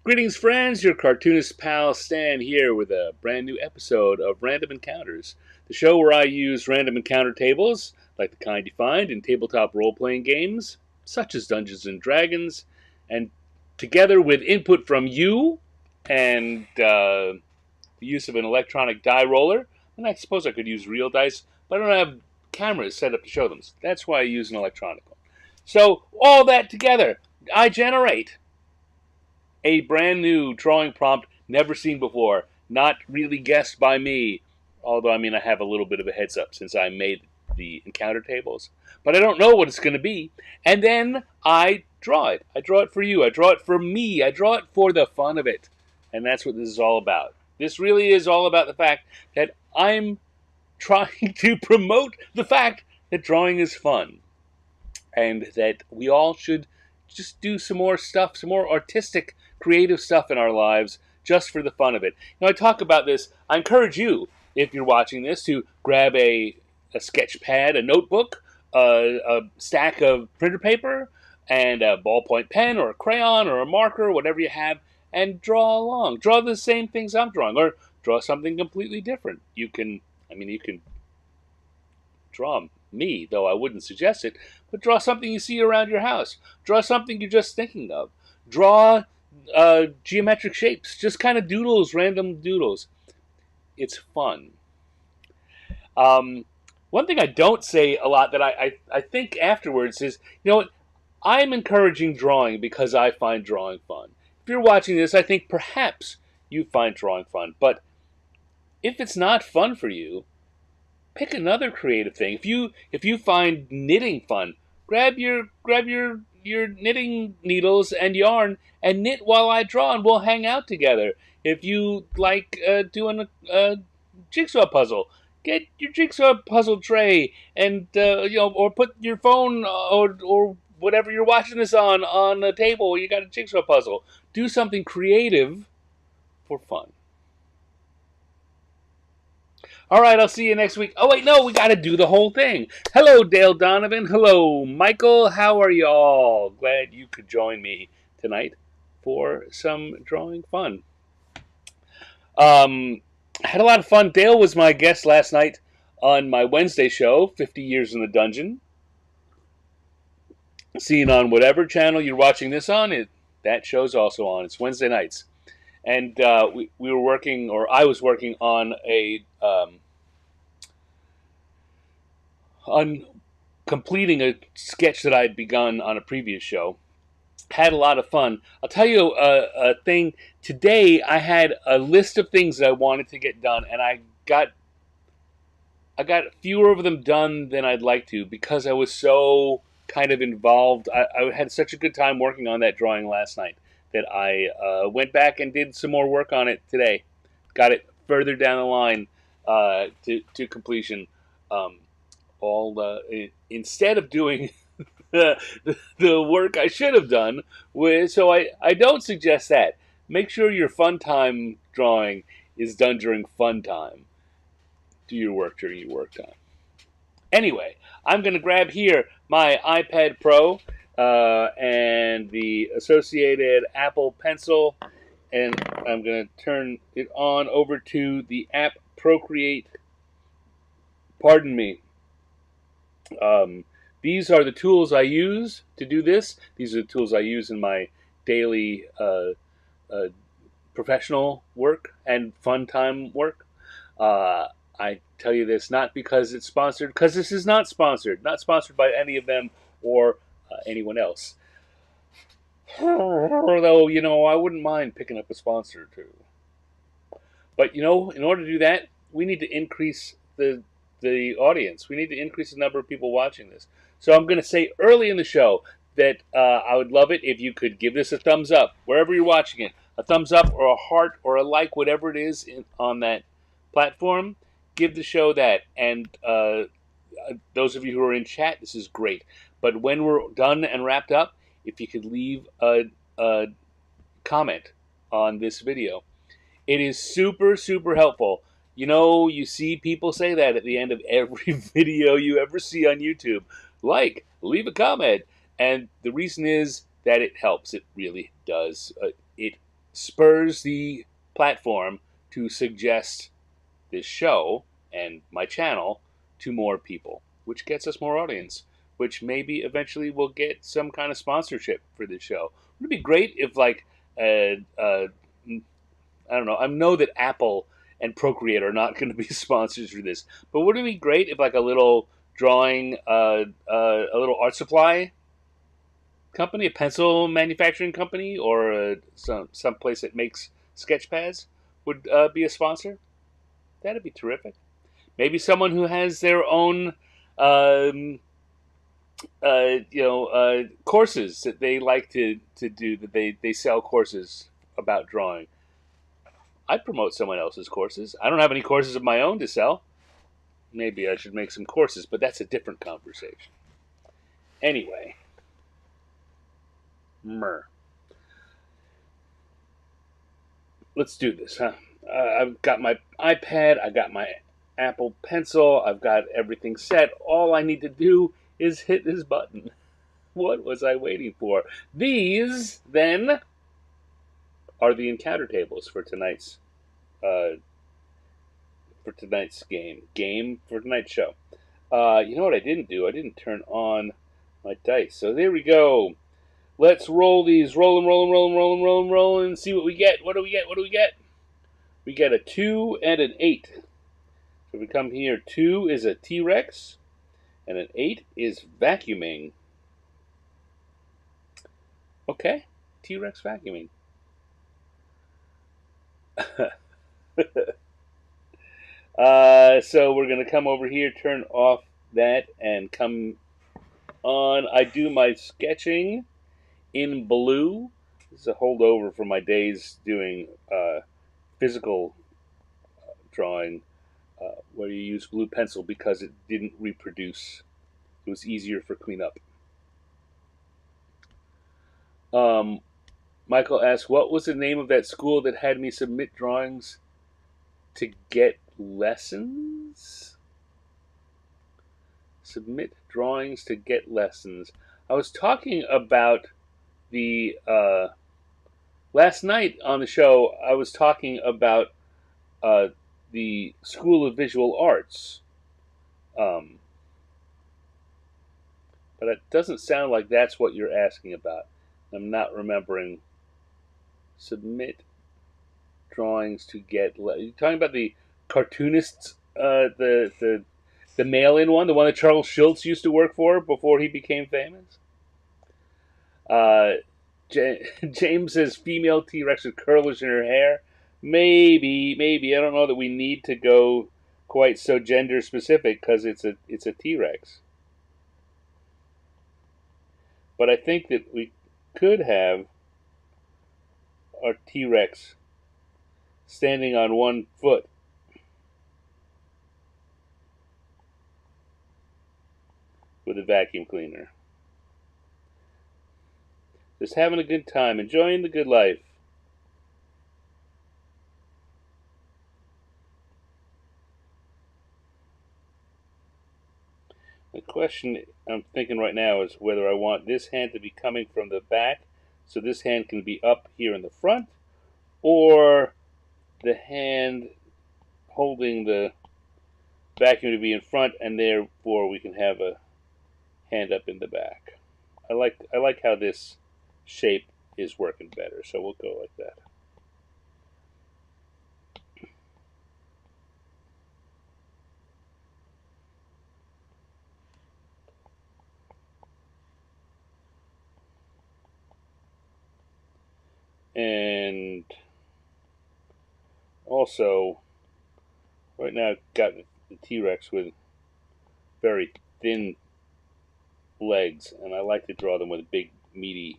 Greetings, friends. Your cartoonist pal Stan here with a brand new episode of Random Encounters, the show where I use random encounter tables, like the kind you find in tabletop role playing games, such as Dungeons and Dragons, and together with input from you and the use of an electronic die roller, and I suppose I could use real dice, but I don't have cameras set up to show them. So that's why I use an electronic one. So, all that together, I generate a brand new drawing prompt never seen before, not really guessed by me. Although, I have a little bit of a heads up since I made the encounter tables. But I don't know what it's going to be. And then I draw it. I draw it for you. I draw it for me. I draw it for the fun of it. And that's what this is all about. This really is all about the fact that I'm trying to promote the fact that drawing is fun. And that we all should just do some more stuff, some more artistic, creative stuff in our lives just for the fun of it. Now, I talk about this. I encourage you, if you're watching this, to grab a sketch pad, a notebook, a stack of printer paper, and a ballpoint pen or a crayon or a marker, whatever you have, and draw along. Draw the same things I'm drawing, or draw something completely different. You can draw me, though I wouldn't suggest it, but draw something you see around your house. Draw something you're just thinking of. Draw geometric shapes. Just kind of doodles, random doodles. It's fun. One thing I don't say a lot that I think afterwards is, you know what, I'm encouraging drawing because I find drawing fun. If you're watching this, I think perhaps you find drawing fun. But if it's not fun for you, pick another creative thing. If you find knitting fun, grab your knitting needles and yarn and knit while I draw, and we'll hang out together. If you like doing a jigsaw puzzle, get your jigsaw puzzle tray and or put your phone or whatever you're watching this on the table where you got a jigsaw puzzle. Do something creative for fun. All right, I'll see you next week. Oh, wait, no, we got to do the whole thing. Hello, Dale Donovan. Hello, Michael. How are you all? Glad you could join me tonight for some drawing fun. I had a lot of fun. Dale was my guest last night on my Wednesday show, 50 Years in the Dungeon. Seen on whatever channel you're watching this on, that show's also on. It's Wednesday nights. And we were working, or I was working on on completing a sketch that I'd begun on a previous show. Had a lot of fun. I'll tell you a thing. Today I had a list of things that I wanted to get done, and I got fewer of them done than I'd like to because I was so kind of involved. I had such a good time working on that drawing last night that I went back and did some more work on it today. Got it further down the line to completion. Instead of doing the work I should have done, so I don't suggest that. Make sure your fun time drawing is done during fun time. Do your work during your work time. Anyway, I'm going to grab here my iPad Pro and the associated Apple Pencil, and I'm going to turn it on over to the app Procreate. Pardon me. These are the tools I use to do this. These are the tools I use in my daily professional work and fun time work. I tell you this not because it's sponsored, because this is not sponsored by any of them or anyone else. Although, I wouldn't mind picking up a sponsor too. But, in order to do that, we need to increase the audience. We need to increase the number of people watching this. So I'm going to say early in the show that I would love it if you could give this a thumbs up, wherever you're watching it. A thumbs up or a heart or a like, whatever it is on that platform. Give the show that. And those of you who are in chat, this is great. But when we're done and wrapped up, if you could leave a comment on this video. It is super, super helpful. You see people say that at the end of every video you ever see on YouTube. Leave a comment. And the reason is that it helps. It really does. It spurs the platform to suggest this show and my channel to more people, which gets us more audience, which maybe eventually will get some kind of sponsorship for this show. Would it be great if, like, I don't know, I know that Apple and Procreate are not going to be sponsors for this, but would it be great if, like, a little drawing, a little art supply company, a pencil manufacturing company, or some place that makes sketch pads would be a sponsor? That'd be terrific. Maybe someone who has their own, um, courses that they like to do. That they sell courses about drawing. I'd promote someone else's courses. I don't have any courses of my own to sell. Maybe I should make some courses, but that's a different conversation. Anyway, mer. Let's do this, huh? I've got my iPad. I got my Apple Pencil. I've got everything set. All I need to do is hit this button. What was I waiting for? These, then, are the encounter tables for tonight's game for tonight's show. You know what I didn't do? I didn't turn on my dice. So there we go. Let's roll these. Roll them, and see what we get. What do we get? We get a 2 and an 8. So we come here. 2 is a T-Rex, and an 8 is vacuuming. Okay, T-Rex vacuuming. So we're going to come over here, turn off that, and come on. I do my sketching in blue. This is a holdover from my days doing physical drawing, where you use blue pencil because it didn't reproduce. It was easier for cleanup. Michael asks, what was the name of that school that had me submit drawings to get lessons? Submit drawings to get lessons. I was talking about the last night on the show. I was talking about the School of Visual Arts, but it doesn't sound like that's what you're asking about. I'm not remembering. Submit drawings to get. You're talking about the cartoonists, the mail-in one, the one that Charles Schultz used to work for before he became famous. James says female T-Rex with curlers in her hair. Maybe. I don't know that we need to go quite so gender specific because it's a T-Rex. But I think that we could have our T-Rex standing on one foot. With a vacuum cleaner. Just having a good time, enjoying the good life. The question I'm thinking right now is whether I want this hand to be coming from the back, so this hand can be up here in the front, or the hand holding the vacuum to be in front, and therefore we can have a hand up in the back. I like how this shape is working better, so we'll go like that. And also, right now I've got the T-Rex with very thin legs, and I like to draw them with big, meaty,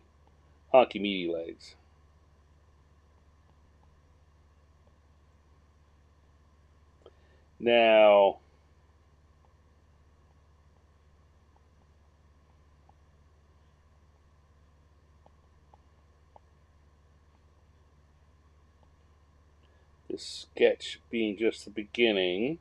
honky, meaty legs. Now, the sketch being just the beginning,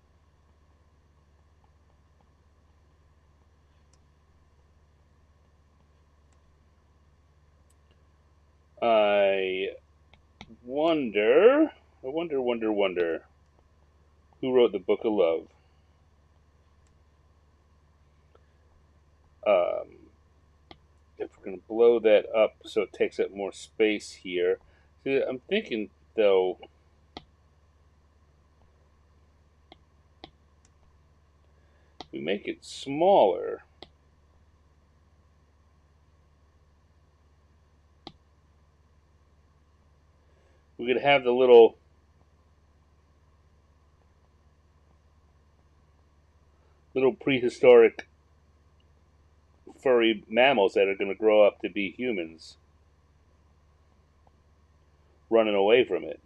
I wonder, who wrote the Book of Love. If we're going to blow that up so it takes up more space here. See, I'm thinking, though, we make it smaller. We could have the little prehistoric furry mammals that are going to grow up to be humans running away from it.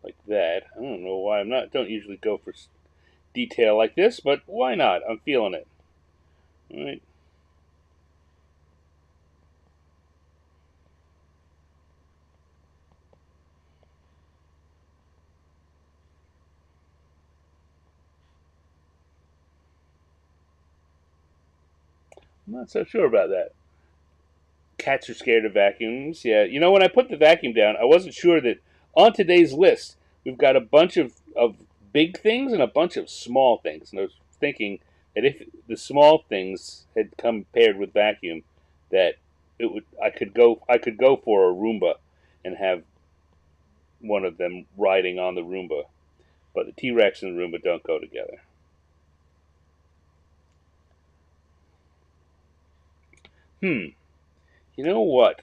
Like that. I don't know why don't usually go for detail like this, but why not? I'm feeling it. All right. I'm not so sure about that. Cats are scared of vacuums. Yeah, you know, when I put the vacuum down, I wasn't sure that on today's list we've got a bunch of big things and a bunch of small things. And I was thinking that if the small things had come paired with vacuum, that I could go for a Roomba and have one of them riding on the Roomba. But the T-Rex and the Roomba don't go together. You know what?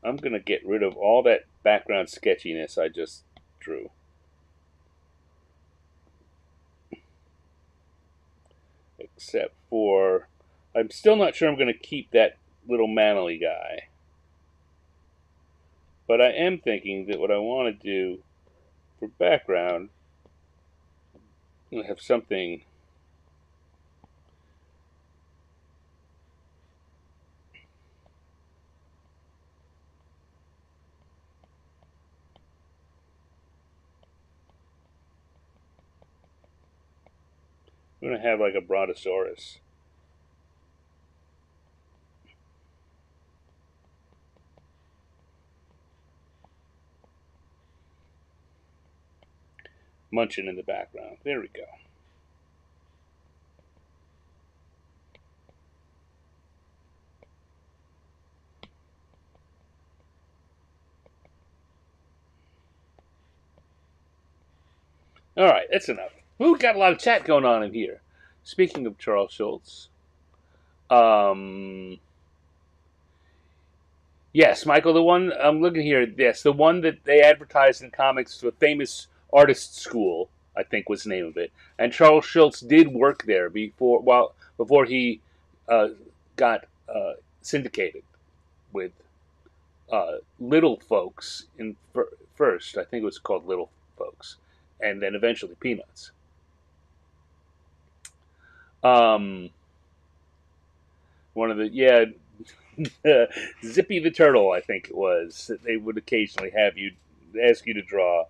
I'm going to get rid of all that background sketchiness I just drew. Except for, I'm still not sure I'm going to keep that little manly guy. But I am thinking that what I want to do for background, I'm going to have something I'm going to have like a brontosaurus. Munching in the background. There we go. All right, that's enough. We've got a lot of chat going on in here. Speaking of Charles Schultz, yes, Michael, the one I'm looking here. Yes, the one that they advertised in comics, the famous artist school, I think was the name of it. And Charles Schultz did work there before he got syndicated with Little Folks first. I think it was called Little Folks, and then eventually Peanuts. One of the Zippy the Turtle, I think it was, that they would occasionally ask you to draw.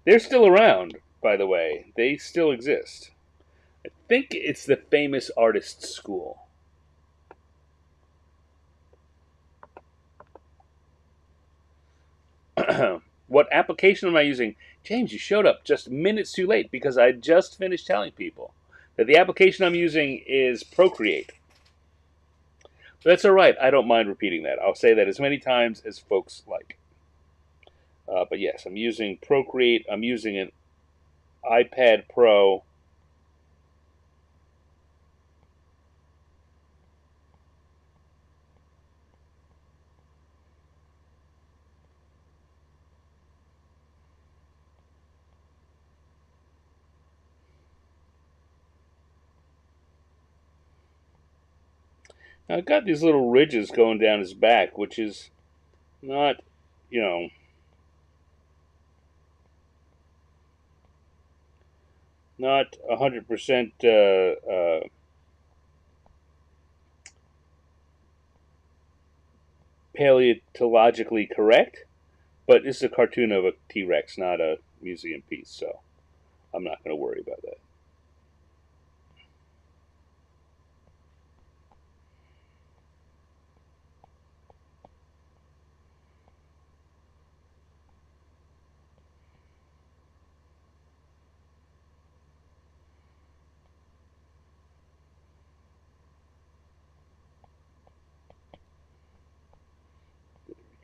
They're still around, by the way. They still exist. I think it's the famous artist school. What application am I using? James, you showed up just minutes too late because I just finished telling people that the application I'm using is Procreate. But that's all right. I don't mind repeating that. I'll say that as many times as folks like. But yes, I'm using Procreate. I'm using an iPad Pro. Now, I've got these little ridges going down his back, which is not, not 100% paleontologically correct, but this is a cartoon of a T-Rex, not a museum piece, so I'm not going to worry about that.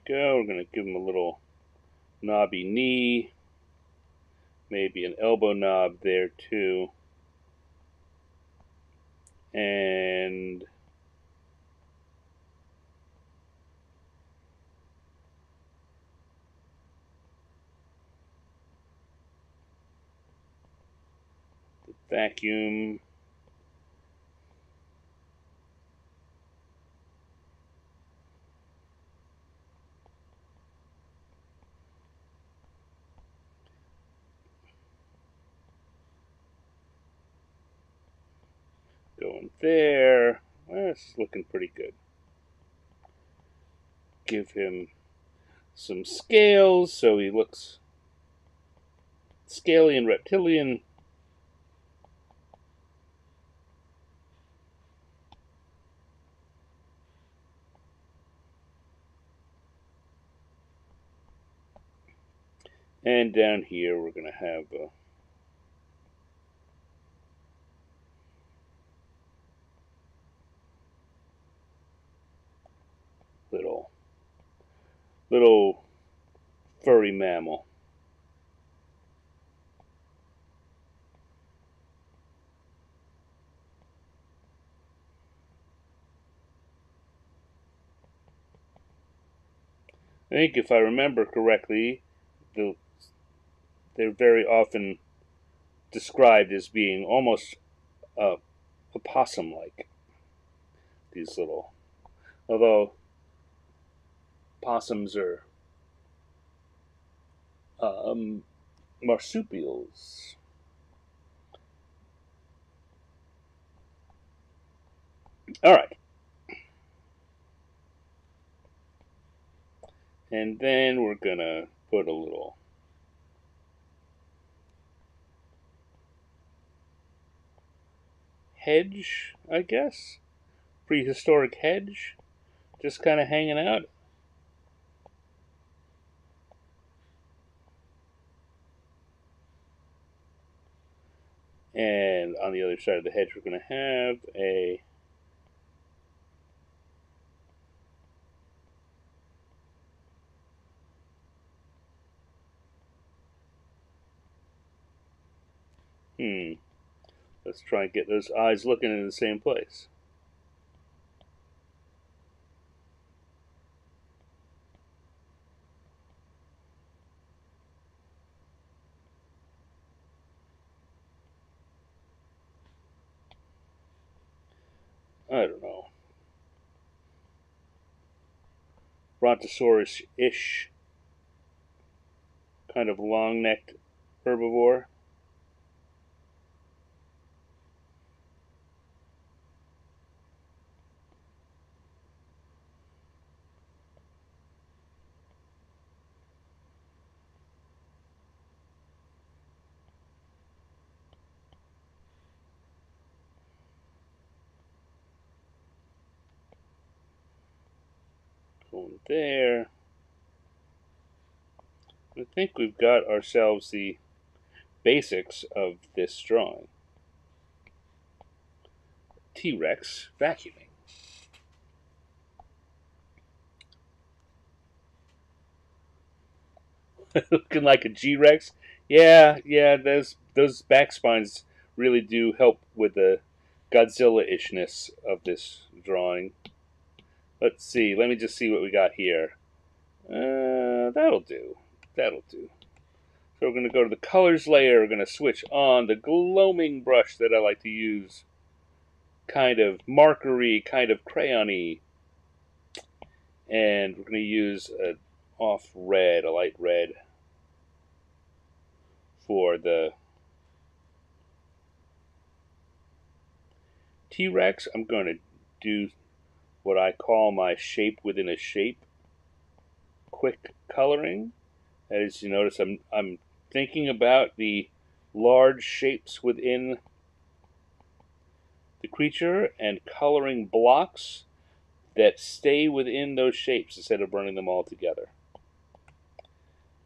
Go. We're going to give him a little knobby knee, maybe an elbow knob there too, and the vacuum. Going there. Well, this is looking pretty good. Give him some scales so he looks scaly and reptilian. And down here we're going to have a little furry mammal. I think if I remember correctly, they're very often described as being almost opossum-like. These little, although possums are marsupials. All right. And then we're going to put a little hedge, I guess. Prehistoric hedge. Just kind of hanging out. And on the other side of the hedge, we're going to have a let's try and get those eyes looking in the same place. I don't know. Brontosaurus-ish, kind of long-necked herbivore. Going there. I think we've got ourselves the basics of this drawing. T-Rex vacuuming. Looking like a G-Rex. Yeah, those back spines really do help with the Godzilla-ishness of this drawing. Let's see. Let me just see what we got here. That'll do. That'll do. So we're going to go to the colors layer. We're going to switch on the gloaming brush that I like to use. Kind of markery, kind of crayon-y. And we're going to use an off red, a light red, for the T-Rex. I'm going to do what I call my shape within a shape quick coloring. As you notice, I'm thinking about the large shapes within the creature and coloring blocks that stay within those shapes instead of running them all together.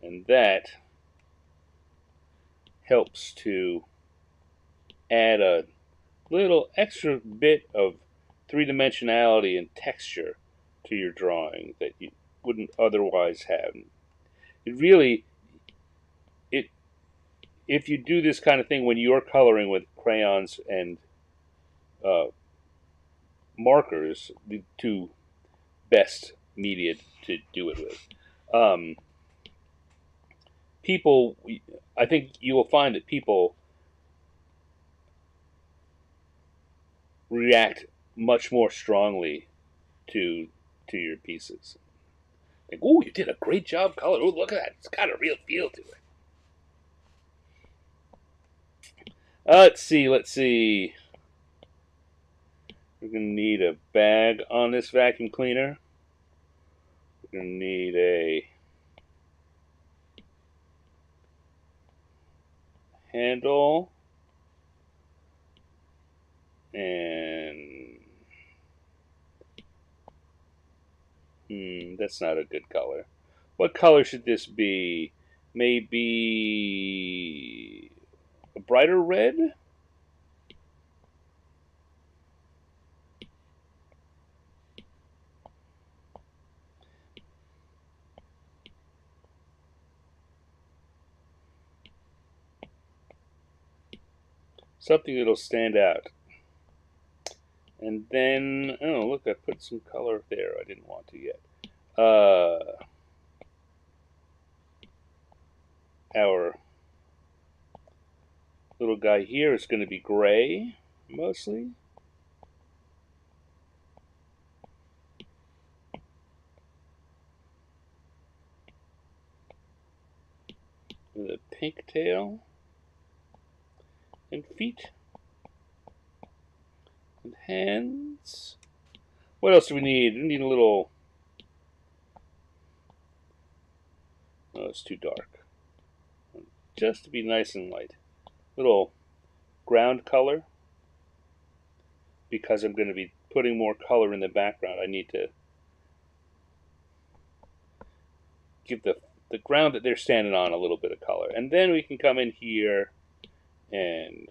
And that helps to add a little extra bit of three-dimensionality and texture to your drawing that you wouldn't otherwise have. It really, if you do this kind of thing when you're coloring with crayons and markers, the two best media to do it with. People, I think you will find that people react much more strongly to your pieces. Like, oh, you did a great job coloring. Oh, look at that. It's got a real feel to it. Let's see. We're going to need a bag on this vacuum cleaner. We're going to need a handle. And that's not a good color. What color should this be? Maybe a brighter red? Something that'll stand out. And then, oh, look, I put some color there. I didn't want to yet. Our little guy here is going to be gray, mostly. With a pink tail. And feet. And hands. What else do we need? We need a little... Oh, it's too dark. Just to be nice and light. Little ground color. Because I'm going to be putting more color in the background, I need to give the ground that they're standing on a little bit of color. And then we can come in here and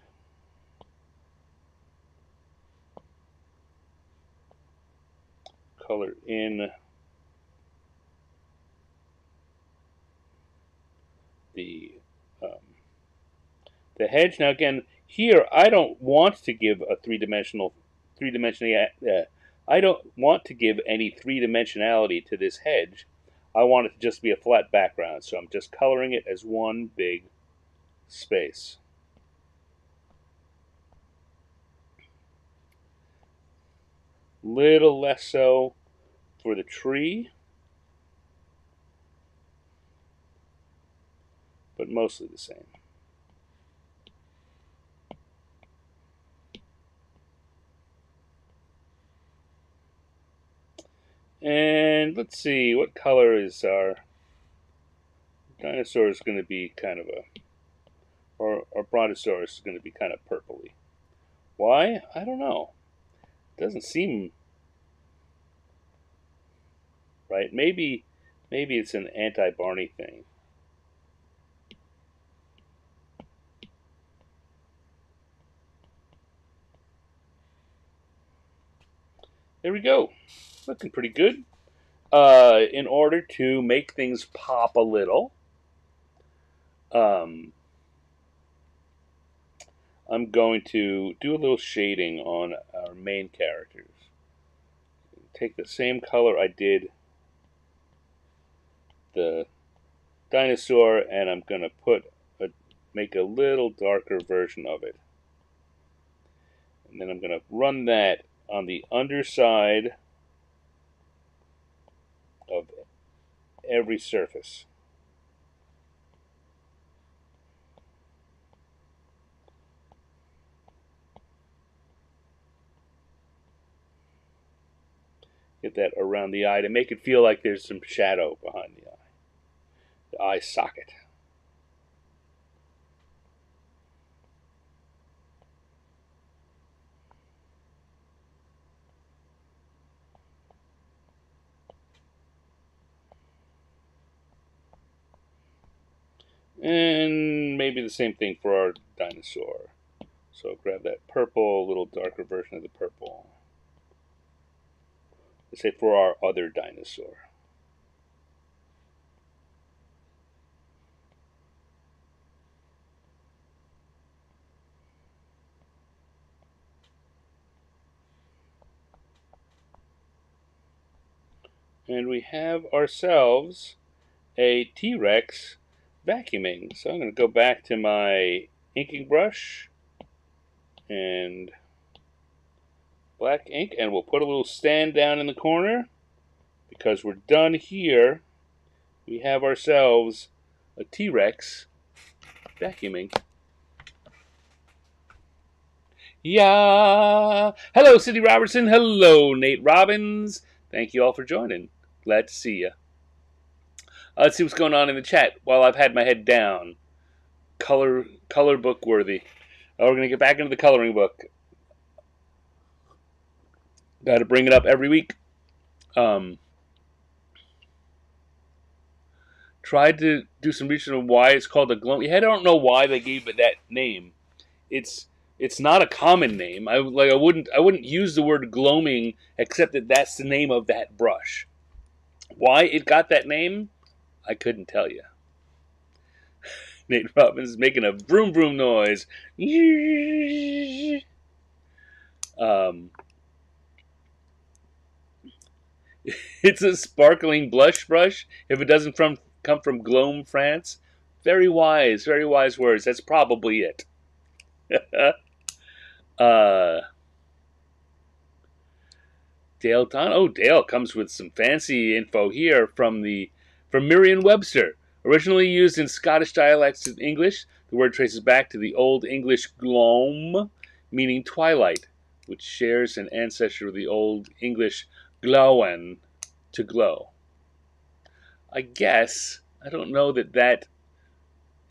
color in the hedge. Now again, here I don't want to give a I don't want to give any three-dimensionality to this hedge. I want it to just be a flat background, so I'm just coloring it as one big space. Little less so for the tree, but mostly the same. And let's see, what color is our dinosaur is going to be kind of a, or our brontosaurus is going to be kind of purpley. Why? I don't know. It doesn't seem right. Maybe it's an anti-Barney thing. There we go. Looking pretty good. In order to make things pop a little, I'm going to do a little shading on our main characters. Take the same color I did the dinosaur, and I'm going to make a little darker version of it. And then I'm going to run that on the underside of every surface. Get that around the eye to make it feel like there's some shadow behind the eye socket. And maybe the same thing for our dinosaur. So grab that purple, little darker version of the purple. Let's say for our other dinosaur. And we have ourselves a T-Rex vacuuming. So I'm going to go back to my inking brush and black ink, and we'll put a little stand down in the corner. Because we're done here, we have ourselves a T-Rex vacuuming. Yeah! Hello, Cindy Robertson. Hello, Nate Robbins. Thank you all for joining. Glad to see you. Let's see what's going on in the chat while I've had my head down. Color book worthy. We're going to get back into the coloring book. Got to bring it up every week. Tried to do some research on why it's called a gloam. I don't know why they gave it that name. It's not a common name. I wouldn't use the word gloaming except that that's the name of that brush. Why it got that name, I couldn't tell you. Nate Robbins is making a vroom vroom noise. It's a sparkling blush brush. If it doesn't come from Gloam, France, very wise words. That's probably it. Dale Don. Oh, Dale comes with some fancy info here from Merriam-Webster. Originally used in Scottish dialects in English, the word traces back to the Old English gloam, meaning twilight, which shares an ancestor with the Old English glowen, to glow. I guess, I don't know that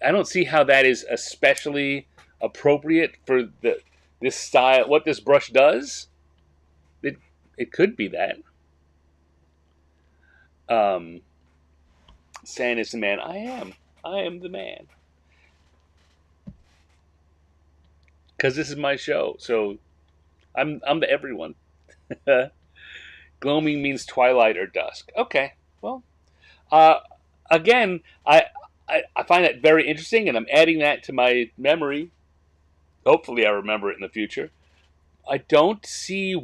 I don't see how that is especially appropriate for this style, what this brush does. It could be that. San is the man. I am the man. Because this is my show, so I'm the everyone. Gloaming means twilight or dusk. Okay, well, again, I find that very interesting, and I'm adding that to my memory. Hopefully, I remember it in the future. I don't see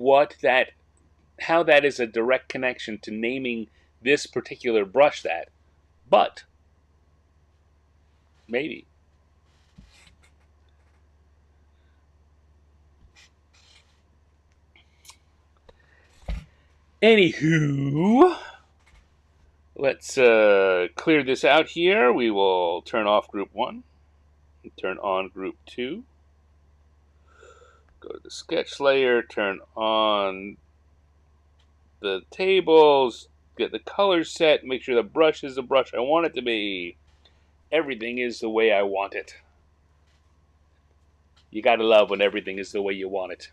how that is a direct connection to naming this particular brush that, but maybe. Anywho, let's clear this out here. We will turn off group 1, turn on group 2. Go to the sketch layer, turn on the tables, get the colors set, make sure the brush is the brush I want it to be. Everything is the way I want it. You gotta love when everything is the way you want it.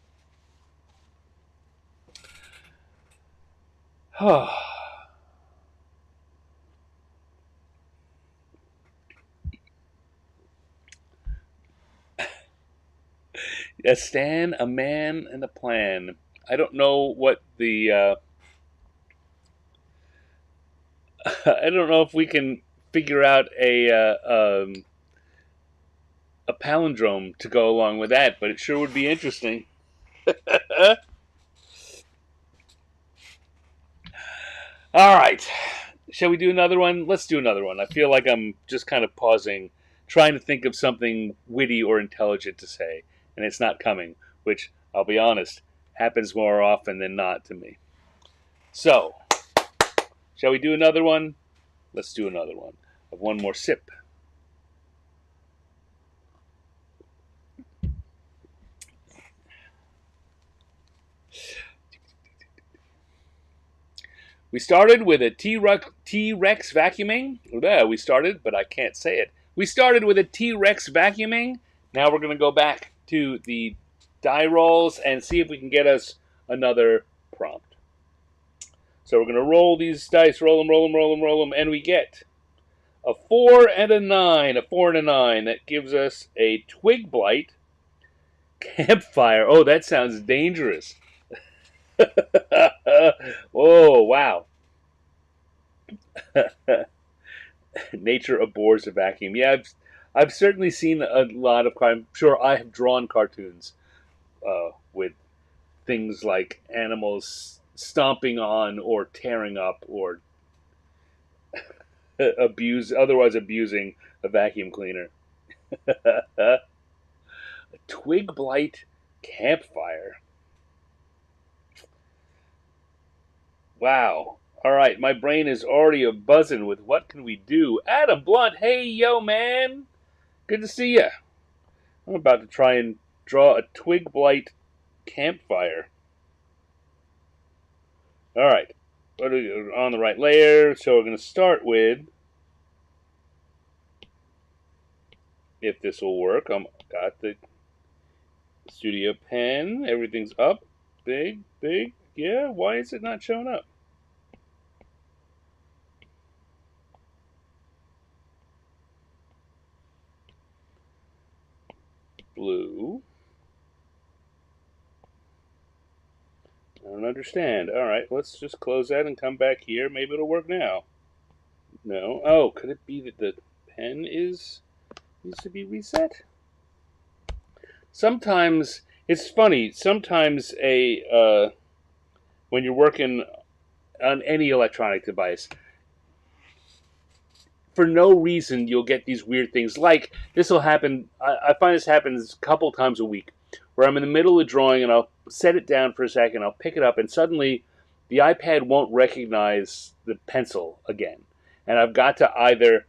A Stan, a man, and a plan. I don't know what the I don't know if we can figure out a palindrome to go along with that, but it sure would be interesting. All right. Shall we do another one? Let's do another one. I feel like I'm just kind of pausing, trying to think of something witty or intelligent to say, and it's not coming, which, I'll be honest, happens more often than not to me. So, shall we do another one? Let's do another one. Have one more sip. We started with a T-Rex vacuuming. Yeah, we started, but I can't say it. We started with a T-Rex vacuuming. Now we're going to go back to the die rolls and see if we can get us another prompt. So we're going to roll these dice, roll them, and we get A 4 and a 9. A 4 and a 9. That gives us a Twig Blight. Campfire. Oh, that sounds dangerous. Oh, wow. Nature abhors a vacuum. Yeah, I've certainly seen a lot of. I'm sure I have drawn cartoons with things like animals stomping on or tearing up or otherwise abusing a vacuum cleaner. A Twig Blight Campfire. Wow. All right, my brain is already a buzzing with what can we do. Adam Blunt, hey yo man, good to see you. I'm about to try and draw a Twig Blight Campfire. All right, on the right layer. So we're going to start with, if this will work. Got the studio pen. Everything's up, big. Yeah, why is it not showing up? Blue. I don't understand. All right, let's just close that and come back here. Maybe it'll work now. No. Oh, could it be that the pen needs to be reset? Sometimes it's funny. Sometimes when you're working on any electronic device, for no reason you'll get these weird things. Like this will happen. I find this happens a couple times a week, where I'm in the middle of drawing and I'll set it down for a second. I'll pick it up and suddenly the iPad won't recognize the pencil again, and I've got to either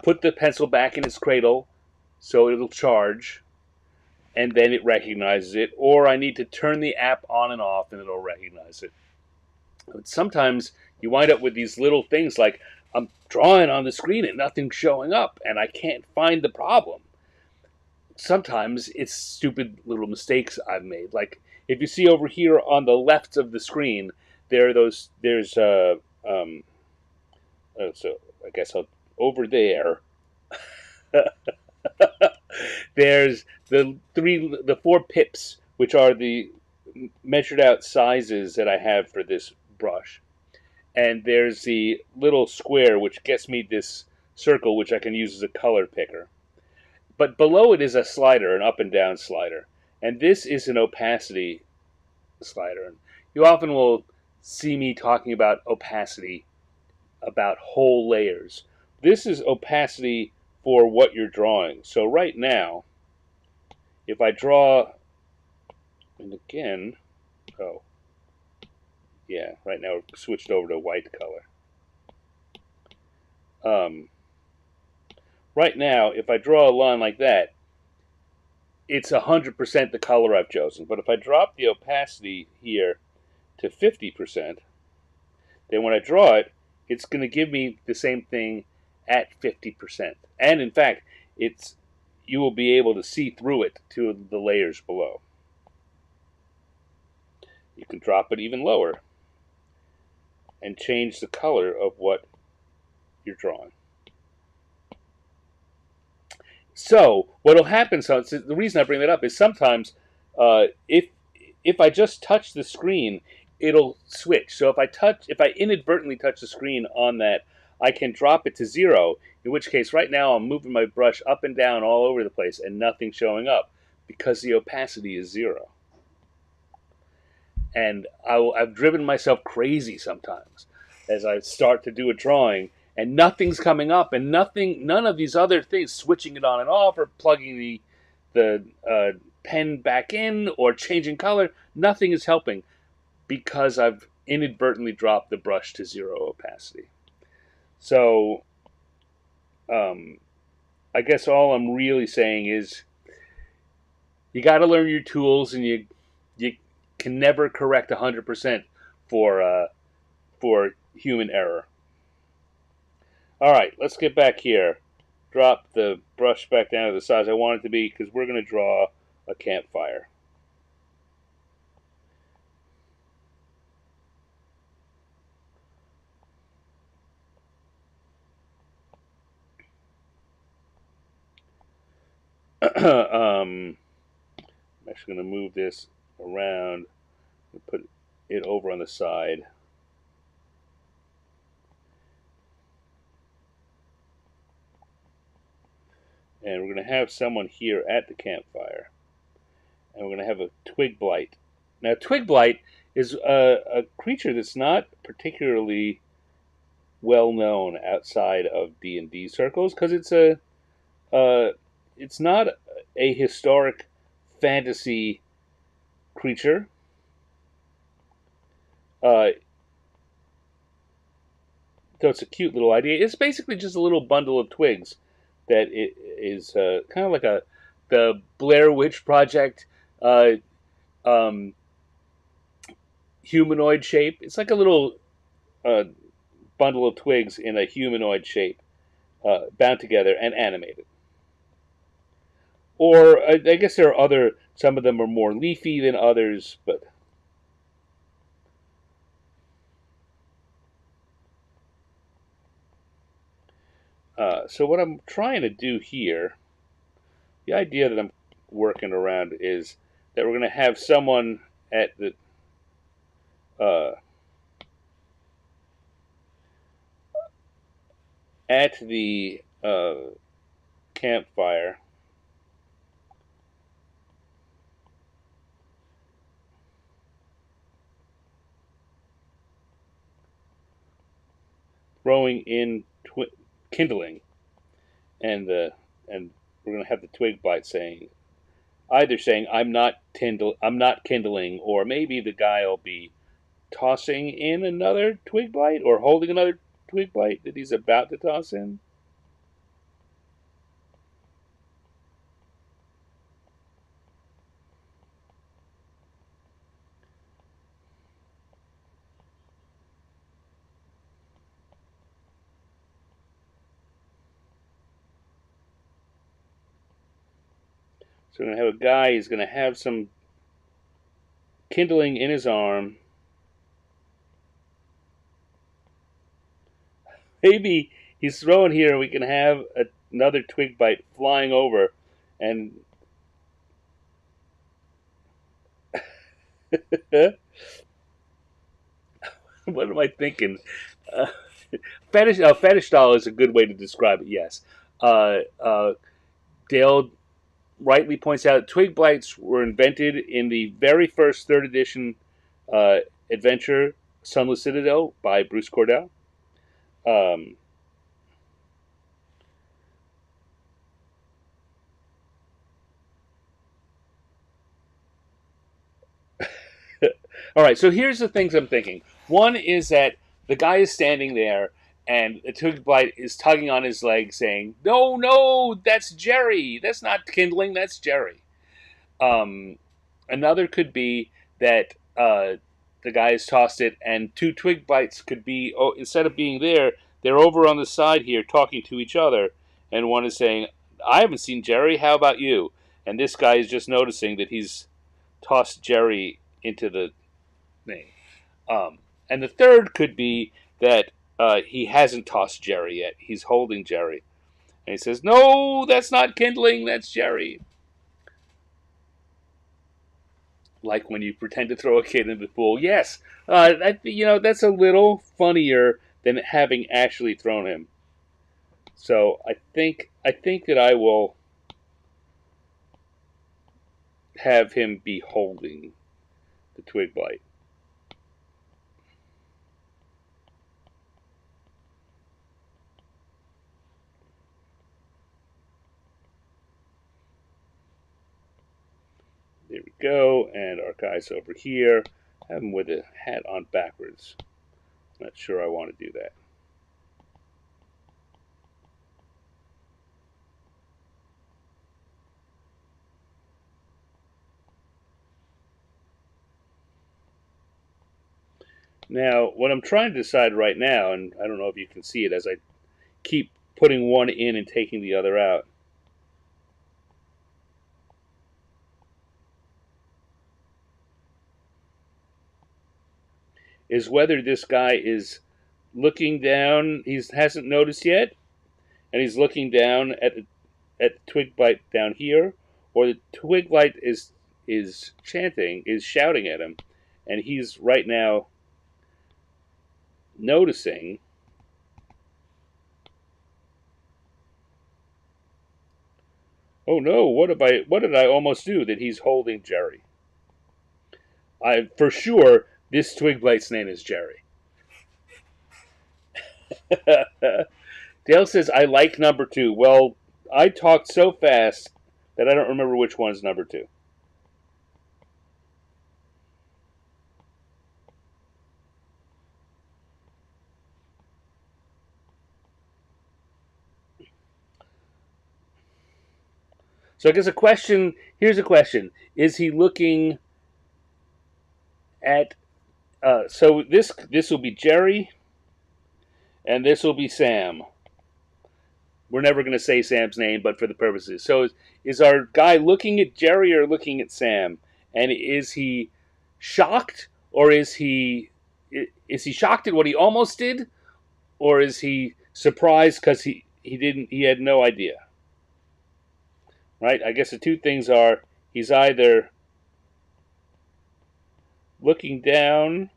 put the pencil back in its cradle so it'll charge and then it recognizes it, or I need to turn the app on and off and it'll recognize it. But sometimes you wind up with these little things like I'm drawing on the screen and nothing's showing up and I can't find the problem. Sometimes it's stupid little mistakes I've made. Like if you see over here on the left of the screen, there's so I guess over there there's the four pips, which are the measured out sizes that I have for this brush. And there's the little square, which gets me this circle, which I can use as a color picker. But below it is a slider, an up and down slider. And this is an opacity slider. You often will see me talking about opacity, about whole layers. This is opacity for what you're drawing. So right now, if I draw, and again, oh, yeah, right now we've switched over to white color. Right now, if I draw a line like that, it's 100% the color I've chosen. But if I drop the opacity here to 50%, then when I draw it, it's going to give me the same thing at 50%. And in fact, you will be able to see through it to the layers below. You can drop it even lower and change the color of what you're drawing. So what will happen? So the reason I bring that up is sometimes if I just touch the screen, it'll switch. So if I inadvertently touch the screen on that, I can drop it to 0. In which case, right now I'm moving my brush up and down all over the place, and nothing's showing up because the opacity is 0. And I've driven myself crazy sometimes as I start to do a drawing, and nothing's coming up, and none of these other things, switching it on and off, or plugging the pen back in, or changing color, nothing is helping because I've inadvertently dropped the brush to 0 opacity. So, I guess all I'm really saying is you got to learn your tools, and you can never correct 100% for human error. All right, let's get back here. Drop the brush back down to the size I want it to be because we're going to draw a campfire. I'm actually going to move this around and put it over on the side. And we're going to have someone here at the campfire. And we're going to have a Twig Blight. Now, Twig Blight is a creature that's not particularly well known outside of D&D circles because it's not a historic fantasy creature. So it's a cute little idea. It's basically just a little bundle of twigs that it is kind of like the Blair Witch Project um, humanoid shape. It's like a little bundle of twigs in a humanoid shape, bound together and animated. Or I guess there are other. Some of them are more leafy than others, but so what I'm trying to do here, the idea that I'm working around is that we're going to have someone at the uh, campfire throwing in kindling, and we're going to have the twig blight saying either saying I'm not kindling, or maybe the guy will be tossing in another twig blight or holding another twig blight that he's about to toss in. So we're going to have a guy, he's going to have some kindling in his arm. Maybe he's throwing here and we can have another twig bite flying over. And what am I thinking? Uh, fetish doll is a good way to describe it, yes. Dale rightly points out twig blights were invented in the very first third edition adventure, Sunless Citadel, by Bruce Cordell. Um, all right, so here's the things I'm thinking. One is that the guy is standing there, and the twig blight is tugging on his leg, saying, "No, no, that's Jerry. That's not kindling. That's Jerry." Um, Another could be that the guy has tossed it, and two twig bites could be, oh, instead of being there, they're over on the side here talking to each other, and one is saying, "I haven't seen Jerry. How about you?" And this guy is just noticing that he's tossed Jerry into the thing. And the third could be that he hasn't tossed Jerry yet. He's holding Jerry, and he says, "No, that's not kindling. That's Jerry." Like when you pretend to throw a kid in the pool. Yes, that's a little funnier than having actually thrown him. So I think that I will have him be holding the twig blight. There we go, and our guy's over here. Have him with a hat on backwards. Not sure I want to do that. Now, what I'm trying to decide right now, and I don't know if you can see it as I keep putting one in and taking the other out, is whether this guy is looking down, he hasn't noticed yet, and he's looking down at the twig bite down here, or the Twig Blight is chanting, is shouting at him, and he's right now noticing. Oh no! What did I almost do? That he's holding Jerry. For sure, this Twig Blight's name is Jerry. Dale says, I like number 2. Well, I talked so fast that I don't remember which one is number 2. So I guess here's a question. Is he looking at, so this will be Jerry, and this will be Sam. We're never going to say Sam's name, but for the purposes. So is our guy looking at Jerry or looking at Sam? And is he shocked, or is he shocked at what he almost did, or is he surprised because he had no idea? Right? I guess the two things are he's either looking down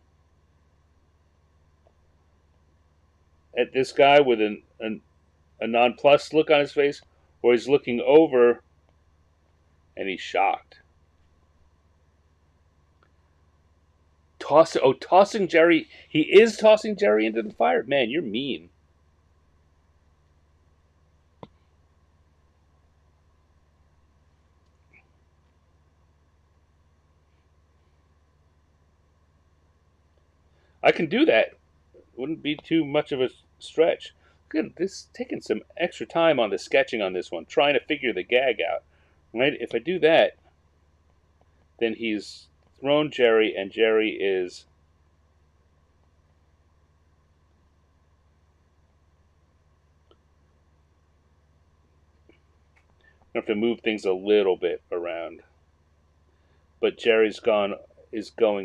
at this guy with a nonplussed look on his face, or he's looking over and he's shocked. Tossing Jerry. He is tossing Jerry into the fire. Man, you're mean. I can do that. Wouldn't be too much of a stretch. Good. This taking some extra time on the sketching on this one, trying to figure the gag out. Right? If I do that, then he's thrown Jerry, and Jerry is I have to move things a little bit around. But Jerry's going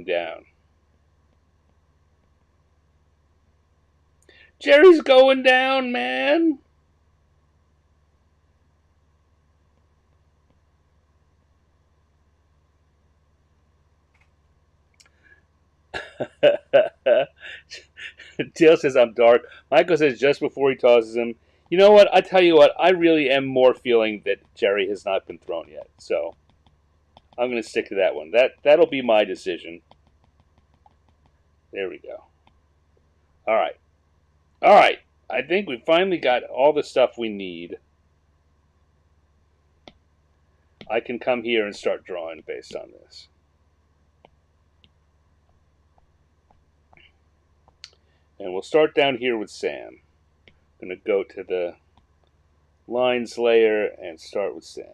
down. Jerry's going down, man. Dale says I'm dark. Michael says just before he tosses him. You know what? I tell you what. I really am more feeling that Jerry has not been thrown yet. So I'm going to stick to that one. That'll be my decision. There we go. All right. All right. I think we finally got all the stuff we need. I can come here and start drawing based on this. And we'll start down here with Sam. I'm going to go to the lines layer and start with Sam.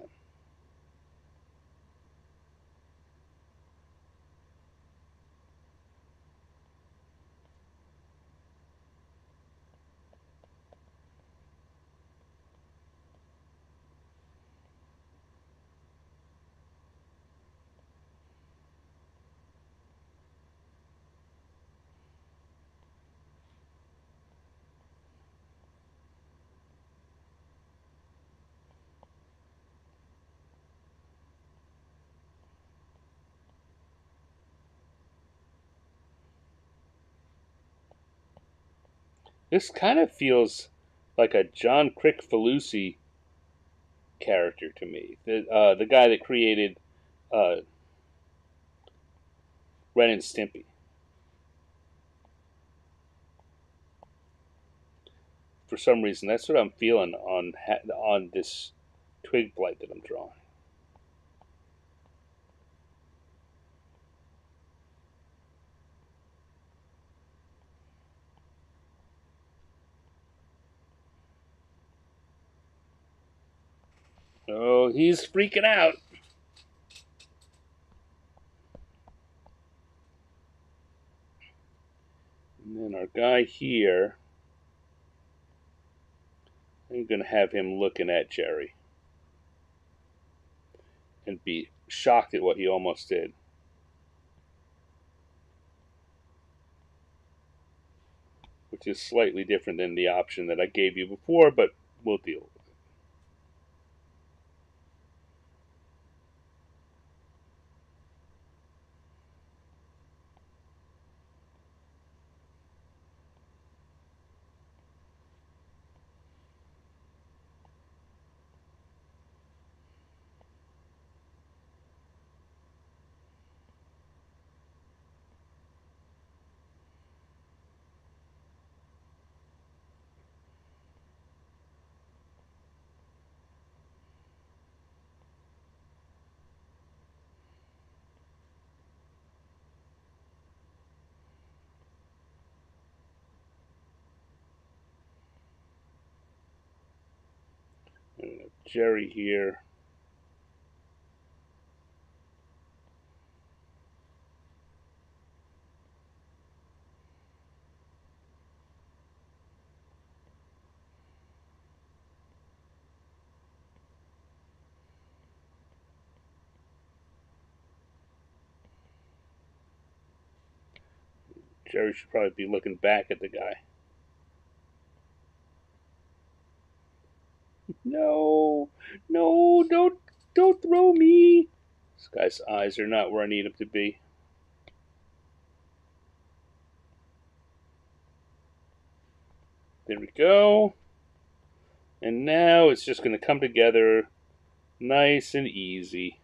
This kind of feels like a John Crick-Falusi character to me. The guy that created Ren and Stimpy. For some reason, that's what I'm feeling on this Twig Blight that I'm drawing. Oh, he's freaking out. And then our guy here, I'm going to have him looking at Jerry and be shocked at what he almost did. Which is slightly different than the option that I gave you before, but we'll deal with it. Jerry here. Jerry should probably be looking back at the guy. No, no, don't throw me. This guy's eyes are not where I need them to be. There we go. And now it's just going to come together nice and easy.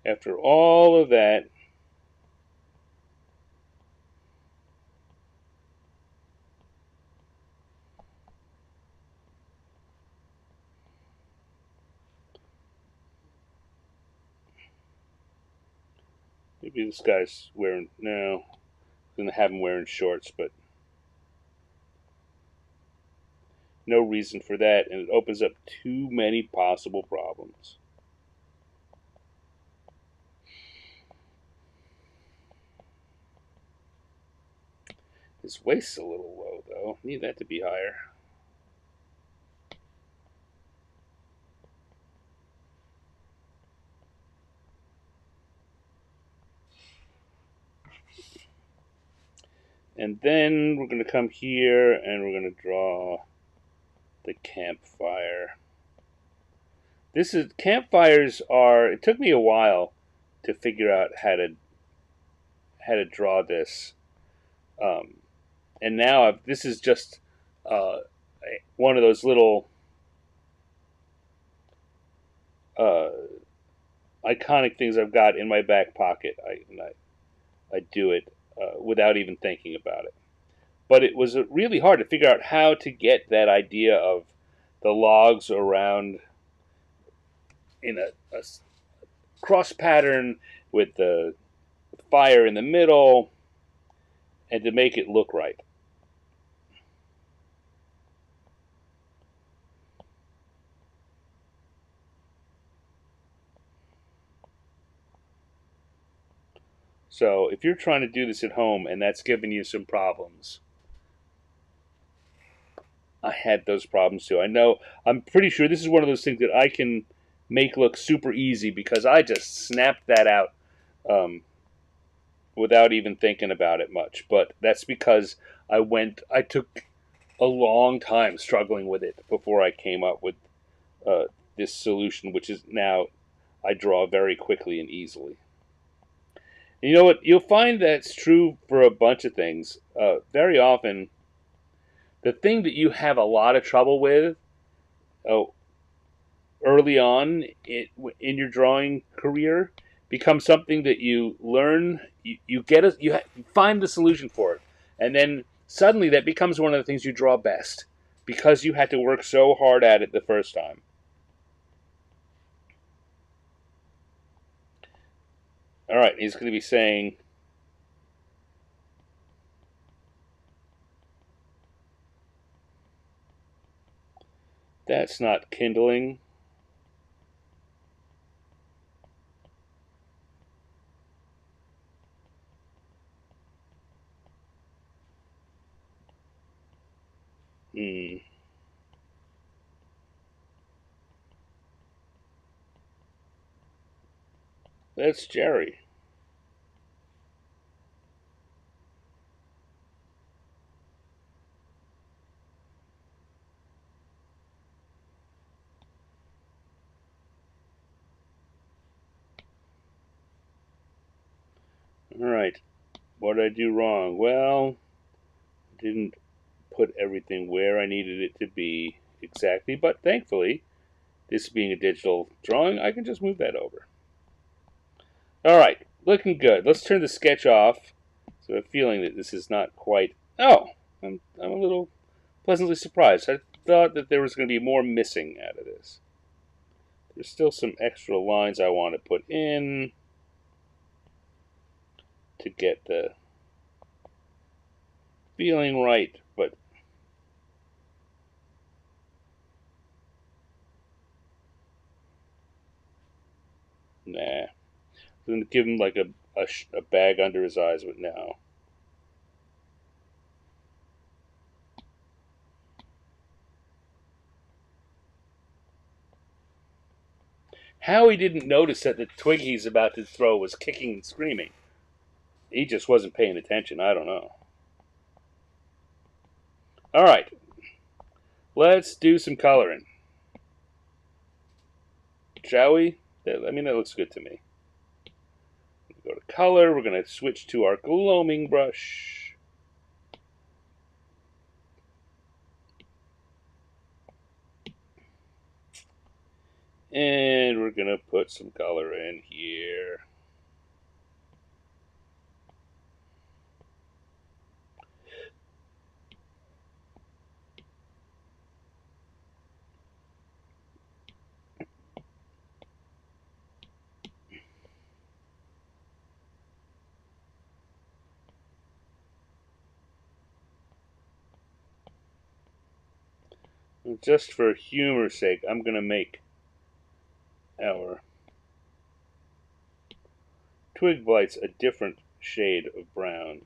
After all of that, maybe this guy's wearing, no, I'm going to have him wearing shorts, but no reason for that, and it opens up too many possible problems. His waist's a little low, though. Need that to be higher. And then we're going to come here and we're going to draw the campfire. Campfires are, it took me a while to figure out how to draw this. And now this is just one of those little iconic things I've got in my back pocket. I do it without even thinking about it. But it was really hard to figure out how to get that idea of the logs around in a cross pattern with the fire in the middle and to make it look right. So if you're trying to do this at home and that's giving you some problems, I had those problems too. I'm pretty sure this is one of those things that I can make look super easy because I just snapped that out without even thinking about it much. But that's because I took a long time struggling with it before I came up with this solution, which is now I draw very quickly and easily. And you know what? You'll find that's true for a bunch of things. Very often, the thing that you have a lot of trouble with early on in your drawing career becomes something that you learn. You find the solution for it, and then suddenly that becomes one of the things you draw best because you had to work so hard at it the first time. All right, he's going to be saying, that's not kindling. That's Jerry. All right, what did I do wrong? Well, I didn't put everything where I needed it to be exactly, but thankfully, this being a digital drawing, I can just move that over. All right, looking good. Let's turn the sketch off. So I have a feeling that this is not quite. Oh, I'm a little pleasantly surprised. I thought that there was going to be more missing out of this. There's still some extra lines I want to put in to get the feeling right, but nah. I'm going to give him like a bag under his eyes, but no. How he didn't notice that the twig he's about to throw was kicking and screaming. He just wasn't paying attention. I don't know. All right. Let's do some coloring. Shall we? I mean, that looks good to me. Go to color. We're going to switch to our gloaming brush. And we're going to put some color in here. And just for humor's sake, I'm going to make our twig blights a different shade of brown.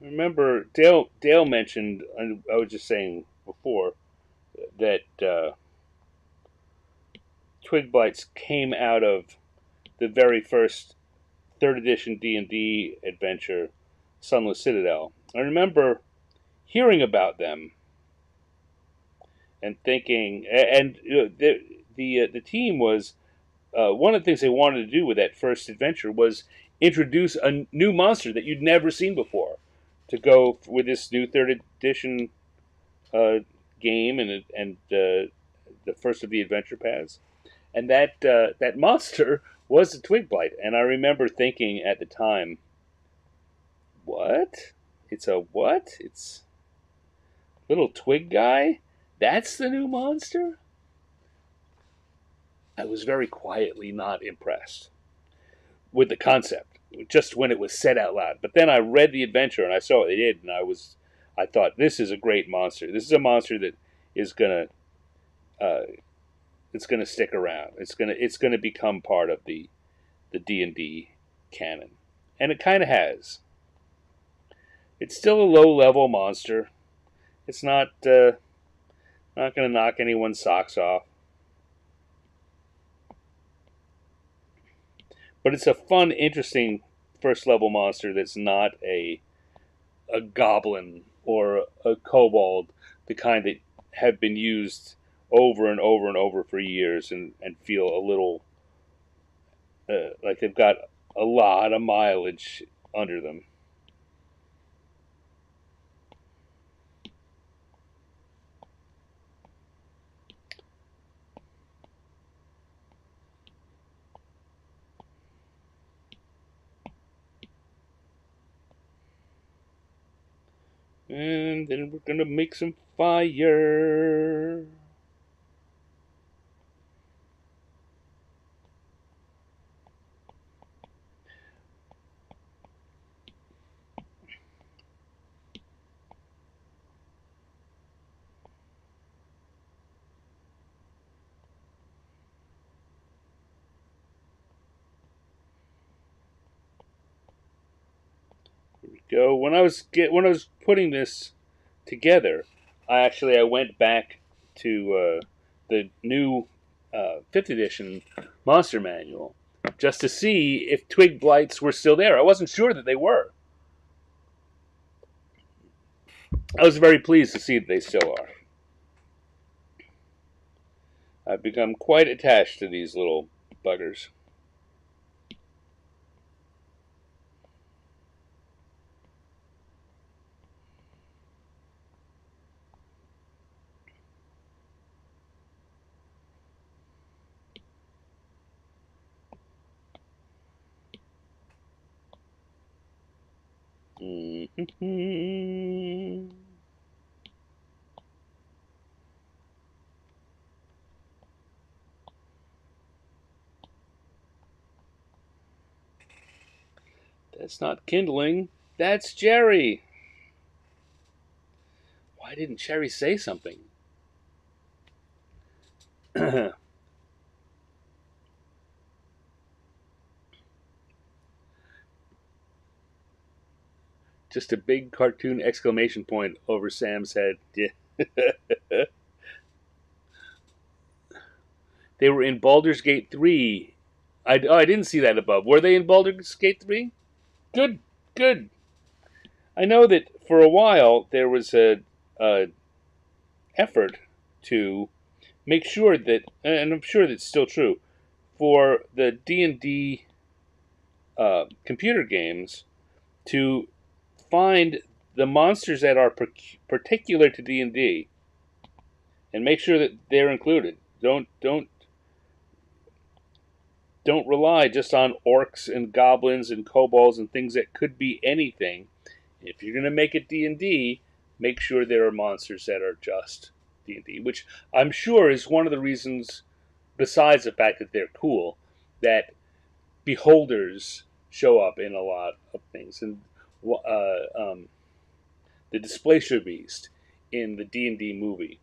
Remember, Dale mentioned, I was just saying before, that twig blights came out of the very first 3rd edition D&D adventure, Sunless Citadel. I remember hearing about them and thinking, and the team was one of the things they wanted to do with that first adventure was introduce a new monster that you'd never seen before, to go with this new 3rd edition game and the first of the adventure paths, and that monster was a twig blight. And I remember thinking at the time, what? It's a what? It's little twig guy? That's the new monster? I was very quietly not impressed with the concept, just when it was said out loud. But then I read the adventure and I saw what they did, and I thought, this is a great monster. This is a monster that is gonna it's gonna stick around. It's gonna become part of the D&D canon, and it kind of has. It's still a low level monster. It's not gonna knock anyone's socks off. But it's a fun, interesting first level monster that's not a goblin or a kobold, the kind that have been used over and over and over for years and feel a little like they've got a lot of mileage under them. And then we're gonna make some fire. Here we go. When I was putting this together, I went back to the new 5th edition monster manual just to see if twig blights were still there. I wasn't sure that they were. I was very pleased to see that they still are. I've become quite attached to these little buggers. That's not kindling. That's Jerry. Why didn't Jerry say something? Just a big cartoon exclamation point over Sam's head. They were in Baldur's Gate 3. I didn't see that above. Were they in Baldur's Gate 3? Good, good. I know that for a while there was a effort to make sure that, and I'm sure that's still true, for the D&D computer games to find the monsters that are particular to D&D and make sure that they're included. Don't rely just on orcs and goblins and kobolds and things that could be anything. If you're going to make it D&D, make sure there are monsters that are just D&D, which I'm sure is one of the reasons, besides the fact that they're cool, that beholders show up in a lot of things. And the Displacer Beast in the D&D movie,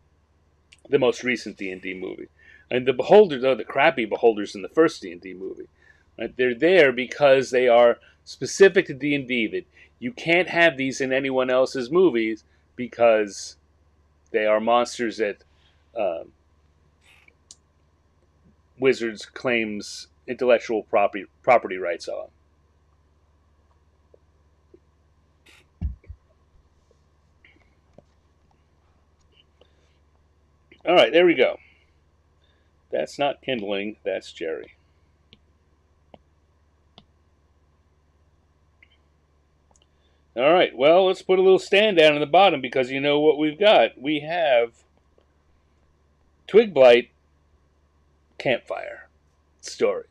the most recent D&D movie. And the beholders are the crappy beholders in the first D&D movie. Right? They're there because they are specific to D&D, that you can't have these in anyone else's movies because they are monsters that Wizards claims intellectual property rights on. All right, there we go. That's not kindling, that's Jerry. All right, well, let's put a little stand down in the bottom because you know what we've got. We have Twig, Blight, Campfire story.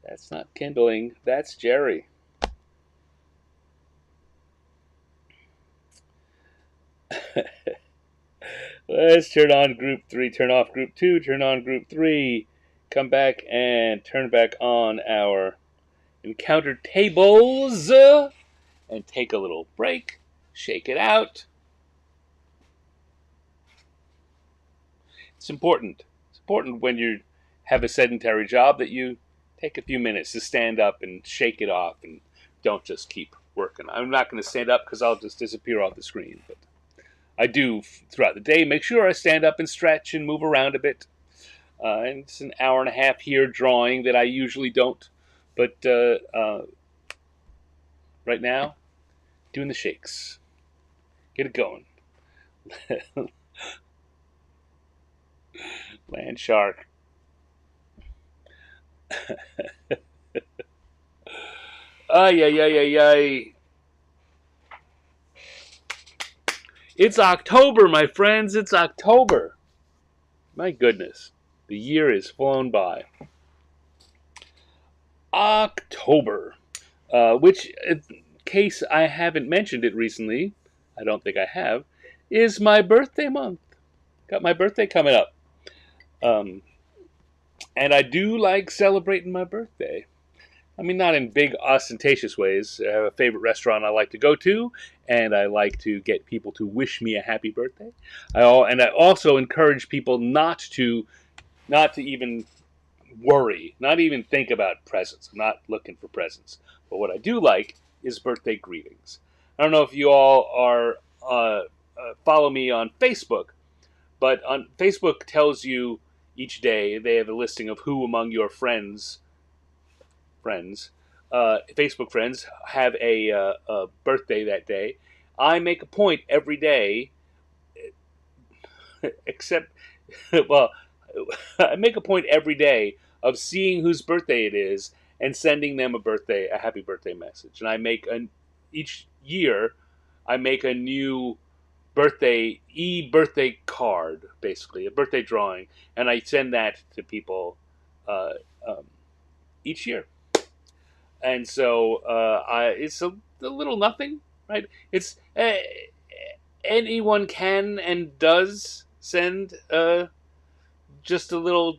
That's not kindling, that's Jerry. Let's turn on group 3, turn off group 2, turn on group 3, come back and turn back on our encounter tables, and take a little break, shake it out. It's important. It's important when you have a sedentary job that you take a few minutes to stand up and shake it off and don't just keep working. I'm not going to stand up because I'll just disappear off the screen, but I do throughout the day make sure I stand up and stretch and move around a bit. And it's an hour and a half here drawing that I usually don't. But right now, doing the shakes. Get it going. Land shark. Ay, ay, ay, ay, ay. It's October, my friends. It's October. My goodness. The year is flown by. October. Which, in case I haven't mentioned it recently, I don't think I have, is my birthday month. Got my birthday coming up. And I do like celebrating my birthday. I mean, not in big, ostentatious ways. I have a favorite restaurant I like to go to, and I like to get people to wish me a happy birthday. I also encourage people not to even worry, not even think about presents. I'm not looking for presents. But what I do like is birthday greetings. I don't know if you all are follow me on Facebook, but on Facebook tells you each day, they have a listing of who among your Facebook friends, have a birthday that day. I make a point every day, except, well, I make a point every day of seeing whose birthday it is and sending them a happy birthday message. And each year, I make a new birthday card, basically a birthday drawing, and I send that to people each year. and so it's a little nothing, right? It's anyone can and does send just a little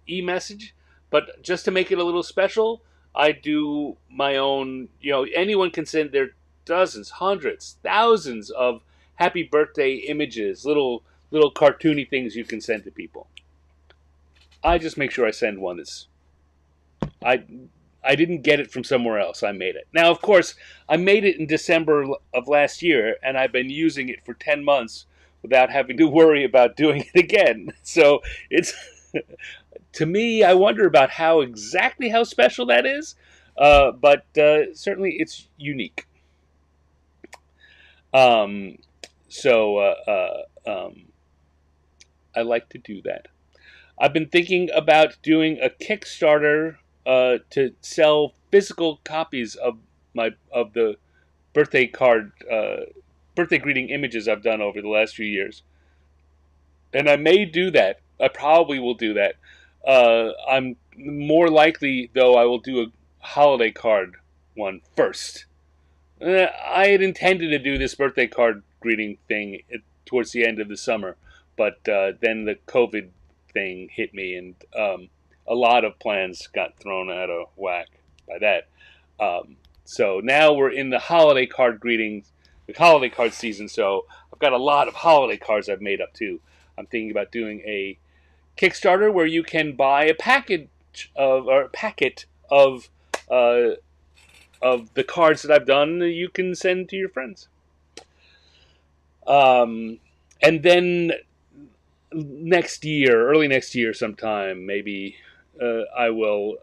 e-message, but just to make it a little special, I do my own. Anyone can send their dozens, hundreds, thousands of happy birthday images, little cartoony things you can send to people. I just make sure I send one that's I I didn't get it from somewhere else. I made it. Now, of course, I made it in December of last year, and I've been using it for 10 months without having to worry about doing it again. So it's to me, I wonder about exactly how special that is, but certainly it's unique. Um, so I like to do that. I've been thinking about doing a Kickstarter to sell physical copies of the birthday card, birthday greeting images I've done over the last few years, and I may do that. I probably will do that. I'm more likely, though, I will do a holiday card one first. I had intended to do this birthday card greeting thing towards the end of the summer, but then the COVID thing hit me, and a lot of plans got thrown out of whack by that. So now we're in the holiday card greetings, the holiday card season. So I've got a lot of holiday cards I've made up too. I'm thinking about doing a Kickstarter where you can buy a packet of the cards that I've done that you can send to your friends. And then early next year sometime, maybe I will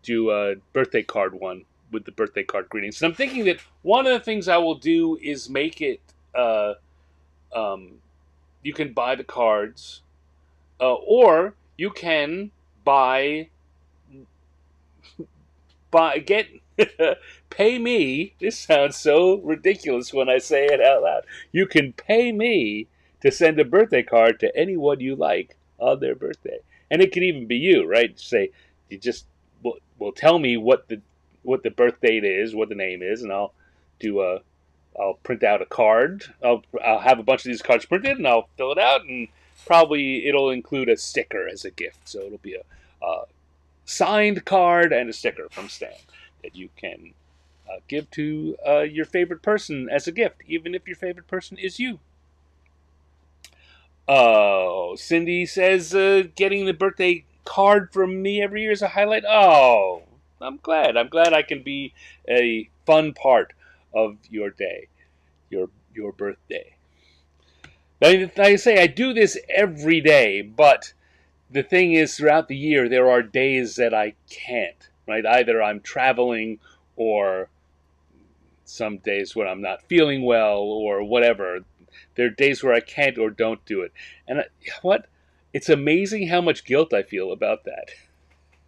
do a birthday card one with the birthday card greetings. And I'm thinking that one of the things I will do is make it you can buy the cards, or you can get pay me. This sounds so ridiculous when I say it out loud. You can pay me to send a birthday card to anyone you like on their birthday, and it could even be you, right? Say you just will tell me what the birth date is, what the name is, and I'll print out a card. I'll have a bunch of these cards printed, and I'll fill it out, and probably it'll include a sticker as a gift. So it'll be a signed card and a sticker from Stan that you can give to your favorite person as a gift, even if your favorite person is you. Oh, Cindy says getting the birthday card from me every year is a highlight. Oh, I'm glad. I'm glad I can be a fun part of your day, your birthday. Like I say, I do this every day, but the thing is, throughout the year, there are days that I can't, right? Either I'm traveling, or some days when I'm not feeling well, or whatever. There are days where I can't or don't do it. And it's amazing how much guilt I feel about that.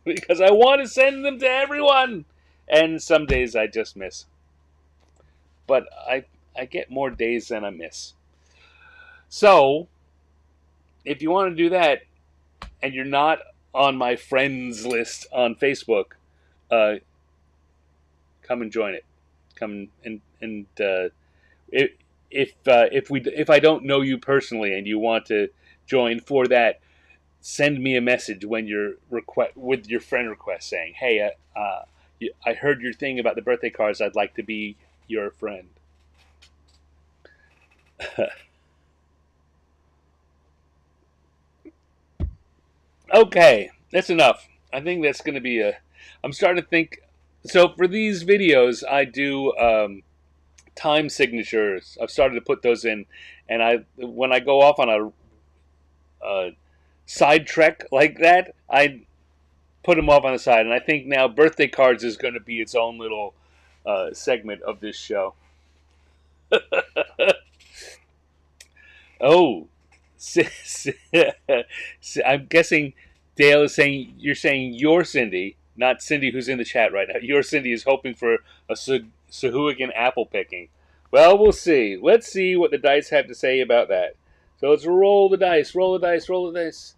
Because I want to send them to everyone. And some days I just miss. But I get more days than I miss. So, if you want to do that, and you're not on my friends list on Facebook, come and join it. Come and if I don't know you personally and you want to join for that, send me a message when with your friend request saying, "Hey, I heard your thing about the birthday cards. I'd like to be your friend." Okay, that's enough. I think that's going to be I'm starting to think. So for these videos, I do time signatures. I've started to put those in, and when I go off on a side trek like that, I put them off on the side. And I think now birthday cards is going to be its own little segment of this show. Oh, I'm guessing Dale is saying you're saying your Cindy, not Cindy who's in the chat right now. Your Cindy is hoping for a Sahuagin apple picking. Well, we'll see. Let's see what the dice have to say about that. So let's roll the dice, roll the dice, roll the dice.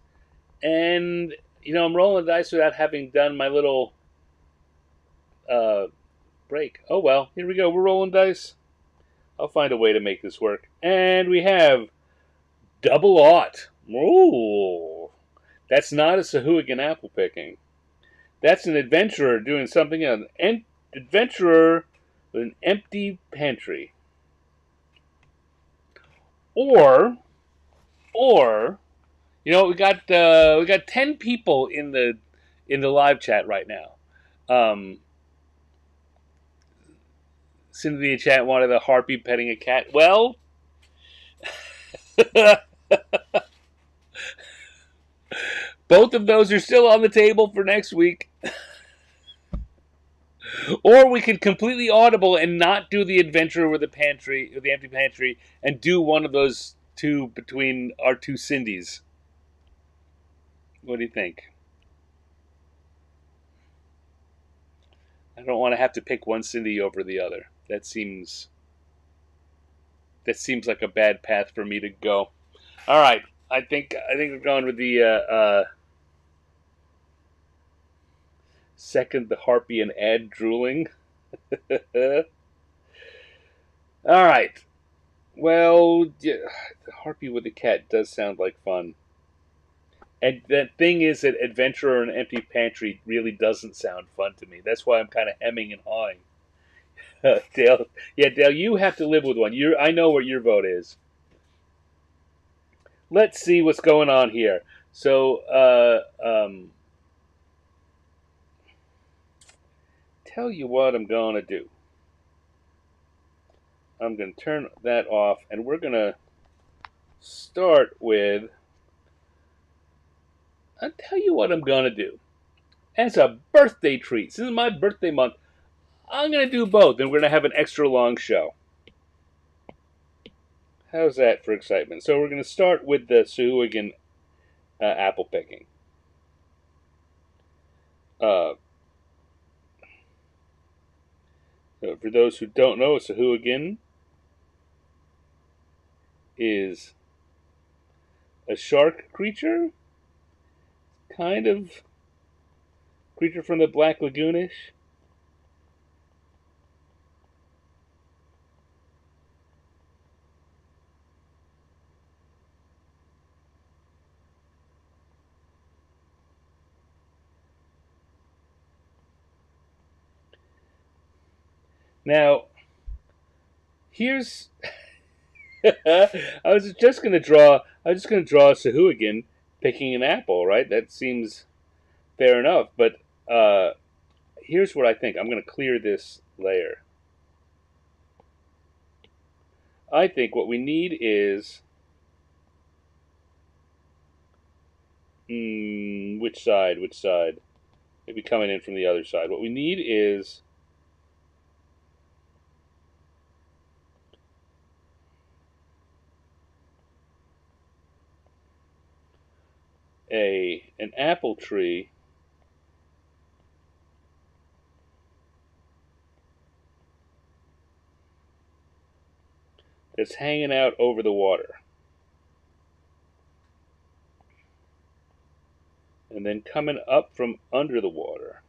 And, I'm rolling the dice without having done my little break. Oh well, here we go. We're rolling dice. I'll find a way to make this work. And we have double aught. Ooh. That's not a Sahuagin apple picking. That's an adventurer doing something else. An adventurer with an empty pantry. Or, we got 10 people in the live chat right now. Cynthia chat wanted a harpy petting a cat. Well, both of those are still on the table for next week. Or we could completely audible and not do the adventure with the pantry, or the empty pantry, and do one of those two between our two Cindy's. What do you think? I don't want to have to pick one Cindy over the other. That seems like a bad path for me to go. All right, I think we're going with the second, the harpy and ad drooling. All right. Well, yeah, the harpy with the cat does sound like fun. And the thing is that adventurer and empty pantry really doesn't sound fun to me. That's why I'm kind of hemming and hawing. Dale, you have to live with one. I know what your vote is. Let's see what's going on here. So, tell you what I'm going to do. I'm going to turn that off, and we're going to start with... I'll tell you what I'm going to do. As a birthday treat, since it's my birthday month, I'm going to do both, and we're going to have an extra long show. How's that for excitement? So we're going to start with the Sahuagin apple picking. For those who don't know, a Sahuagin is a shark creature, kind of creature from the Black Lagoonish. Now, here's I was just gonna draw a Sahuagin picking an apple, right? That seems fair enough. But here's what I think. I'm gonna clear this layer. I think what we need is which side? Maybe coming in from the other side. What we need is an apple tree that's hanging out over the water. And then coming up from under the water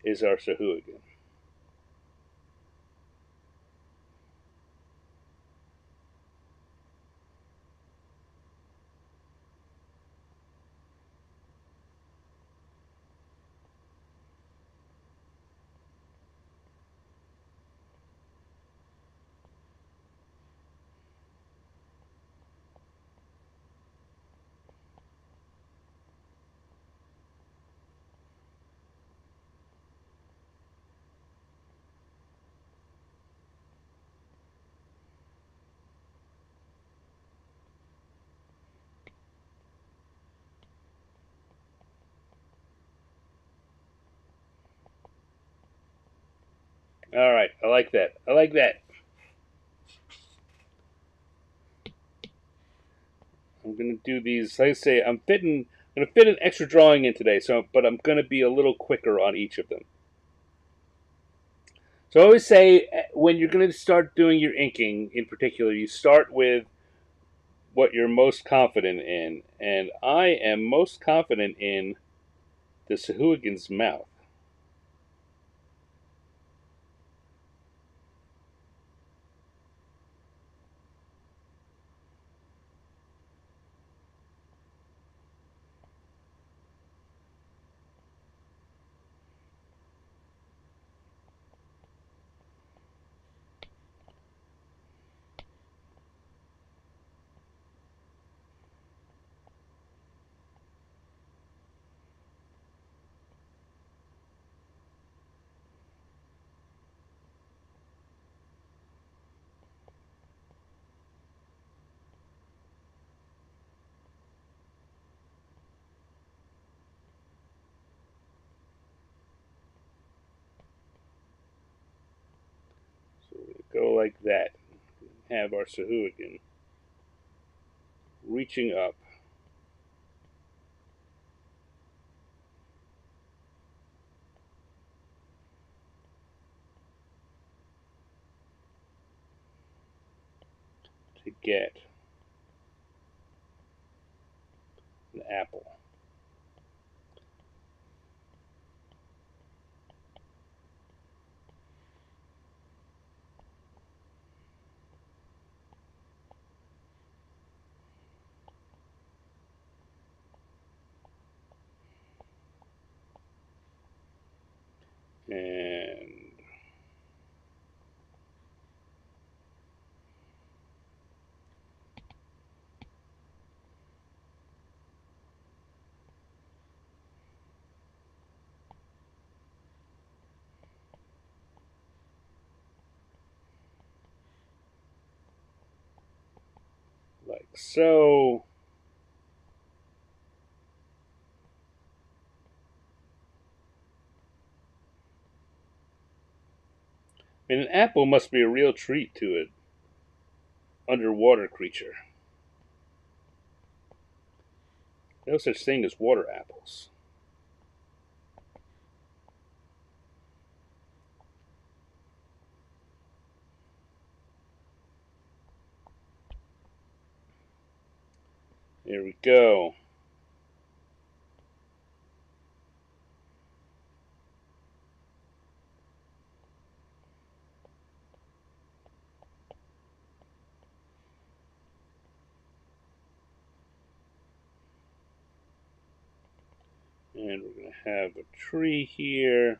is our Sahuagin. All right, I like that. I'm gonna do these. Like I say, I'm gonna fit an extra drawing in today. But I'm gonna be a little quicker on each of them. So I always say when you're going to start doing your inking in particular, you start with what you're most confident in. And I am most confident in the Sahuagin's mouth. So we go like that. Have our Sahuagin reaching up. To get an apple. And like so. And an apple must be a real treat to an underwater creature. No such thing as water apples. There we go. And we're going to have a tree here.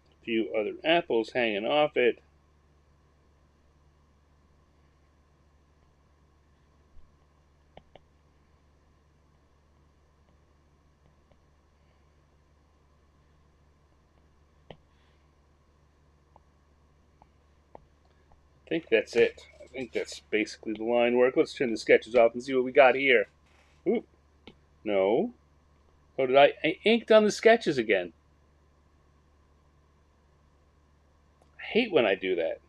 A few other apples hanging off it. I think that's it. I think that's basically the line work. Let's turn the sketches off and see what we got here. Oop. No. Oh, did I inked on the sketches again? I hate when I do that.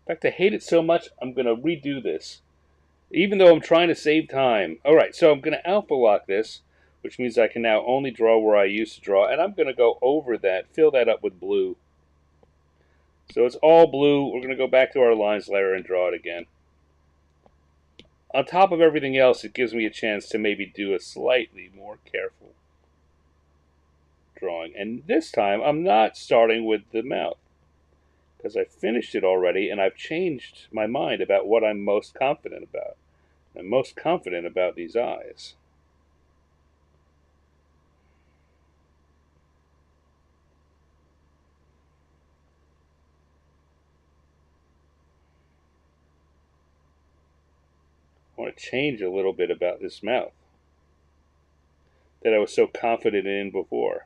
In fact, I hate it so much, I'm going to redo this. Even though I'm trying to save time. Alright, so I'm going to alpha lock this, which means I can now only draw where I used to draw, and I'm going to go over that, fill that up with blue. So it's all blue. We're going to go back to our lines layer and draw it again. On top of everything else, it gives me a chance to maybe do a slightly more careful drawing. And this time, I'm not starting with the mouth, because I finished it already, and I've changed my mind about what I'm most confident about. I'm most confident about these eyes. I want to change a little bit about this mouth that I was so confident in before.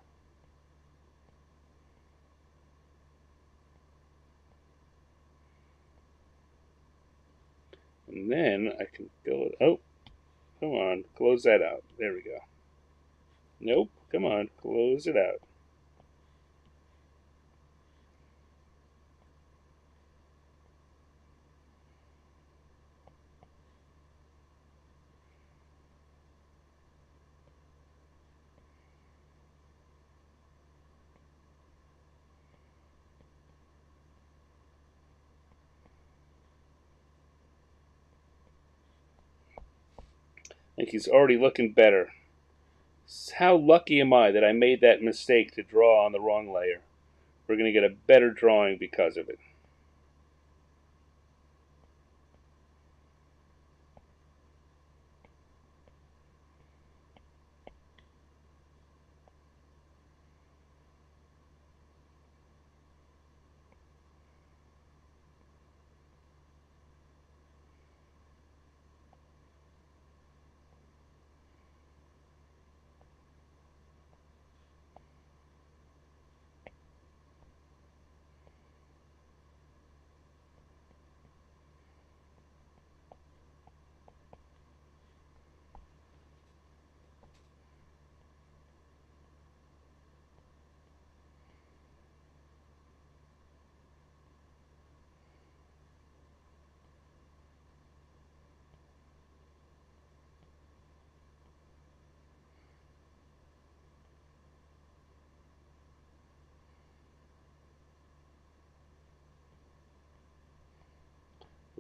And then I can fill it. Oh, come on, close that out. There we go. Nope, come on, close it out. I think he's already looking better. How lucky am I that I made that mistake to draw on the wrong layer? We're going to get a better drawing because of it.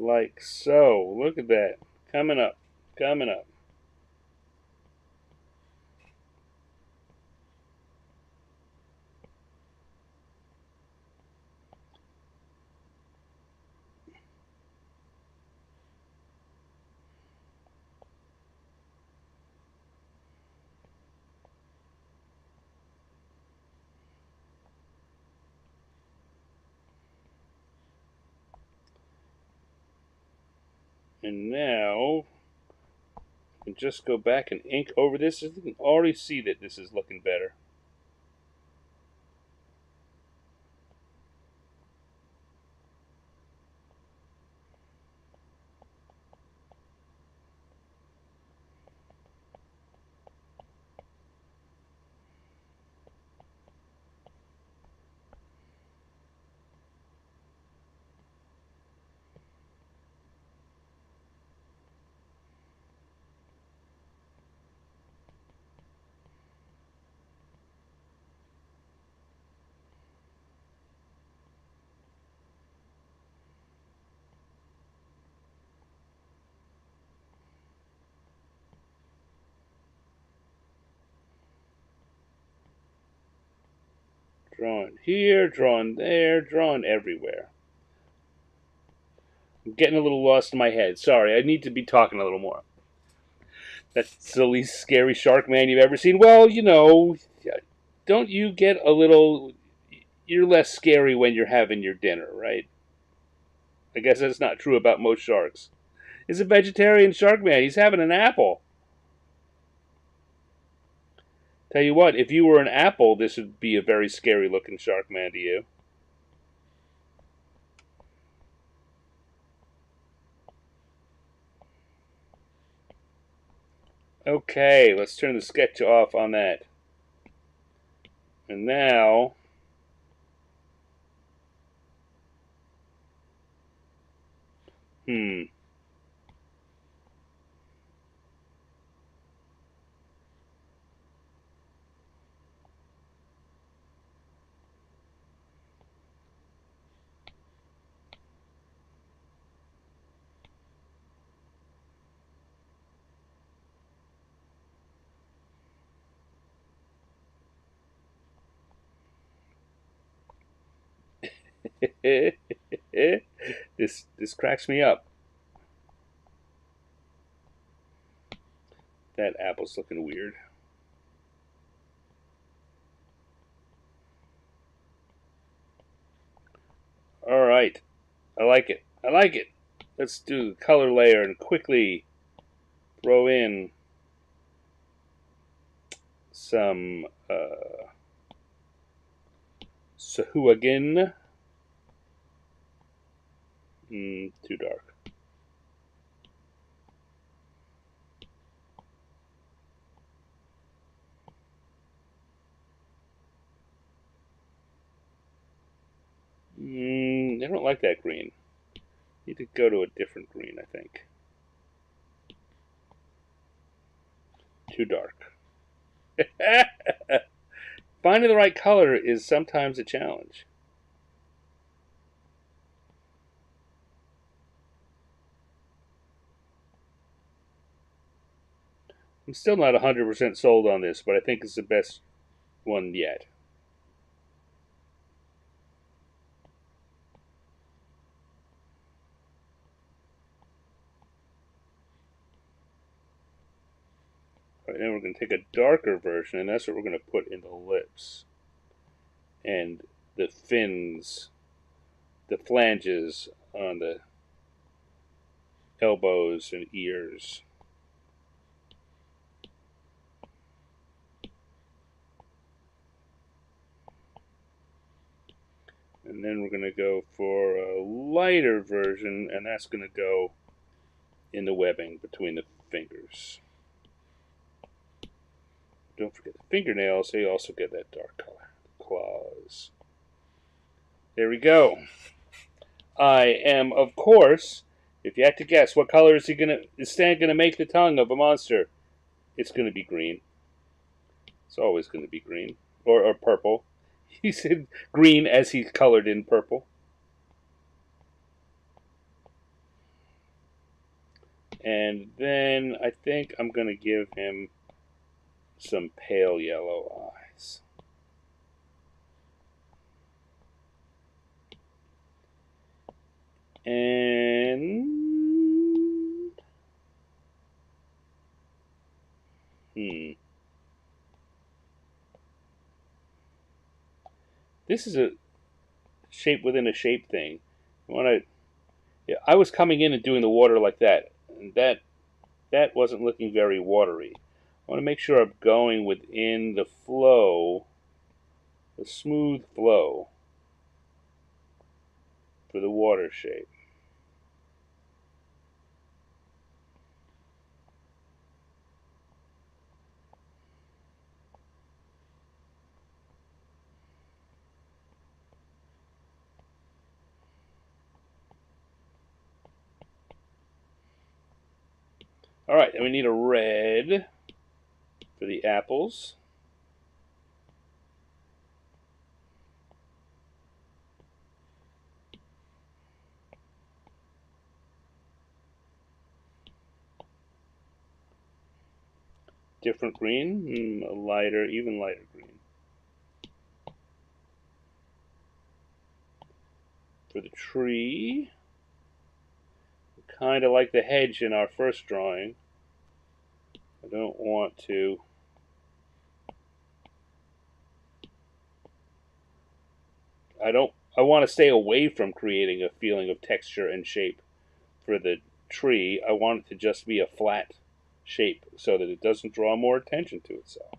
Like so. Look at that. Coming up. Coming up. And now, I can just go back and ink over this. You can already see that this is looking better. Drawing here, drawing there, drawing everywhere. I'm getting a little lost in my head. Sorry, I need to be talking a little more. That's the least scary shark man you've ever seen. Well, you know, don't you get a little. You're less scary when you're having your dinner, right? I guess that's not true about most sharks. He's a vegetarian shark man. He's having an apple. Tell you what, if you were an apple, this would be a very scary looking shark man to you. Okay, let's turn the sketch off on that. And now, hmm. this cracks me up. That apple's looking weird. All right, I like it. I like it. Let's do the color layer and quickly throw in some Sahuagin. Too dark. They don't like that green. Need to go to a different green, I think. Too dark. Finding the right color is sometimes a challenge. I'm still not 100% sold on this, but I think it's the best one yet. All right, then we're going to take a darker version, and that's what we're going to put in the lips. And the fins, the flanges on the elbows and ears. And then we're going to go for a lighter version, and that's going to go in the webbing between the fingers. Don't forget the fingernails, they also get that dark color. Claws. There we go. I am, of course, if you had to guess, what color is Stan gonna make the tongue of a monster? It's gonna be green. It's always gonna be green. Or purple. He said green as he's colored in purple. And then I think I'm gonna give him some pale yellow eyes. And this is a shape within a shape thing. I was coming in and doing the water like that, and that wasn't looking very watery. I want to make sure I'm going within the flow, the smooth flow for the water shape. All right, and we need a red for the apples. Different green, a lighter, even lighter green. For the tree, kind of like the hedge in our first drawing. I don't want to I want to stay away from creating a feeling of texture and shape for the tree. I want it to just be a flat shape so that it doesn't draw more attention to itself.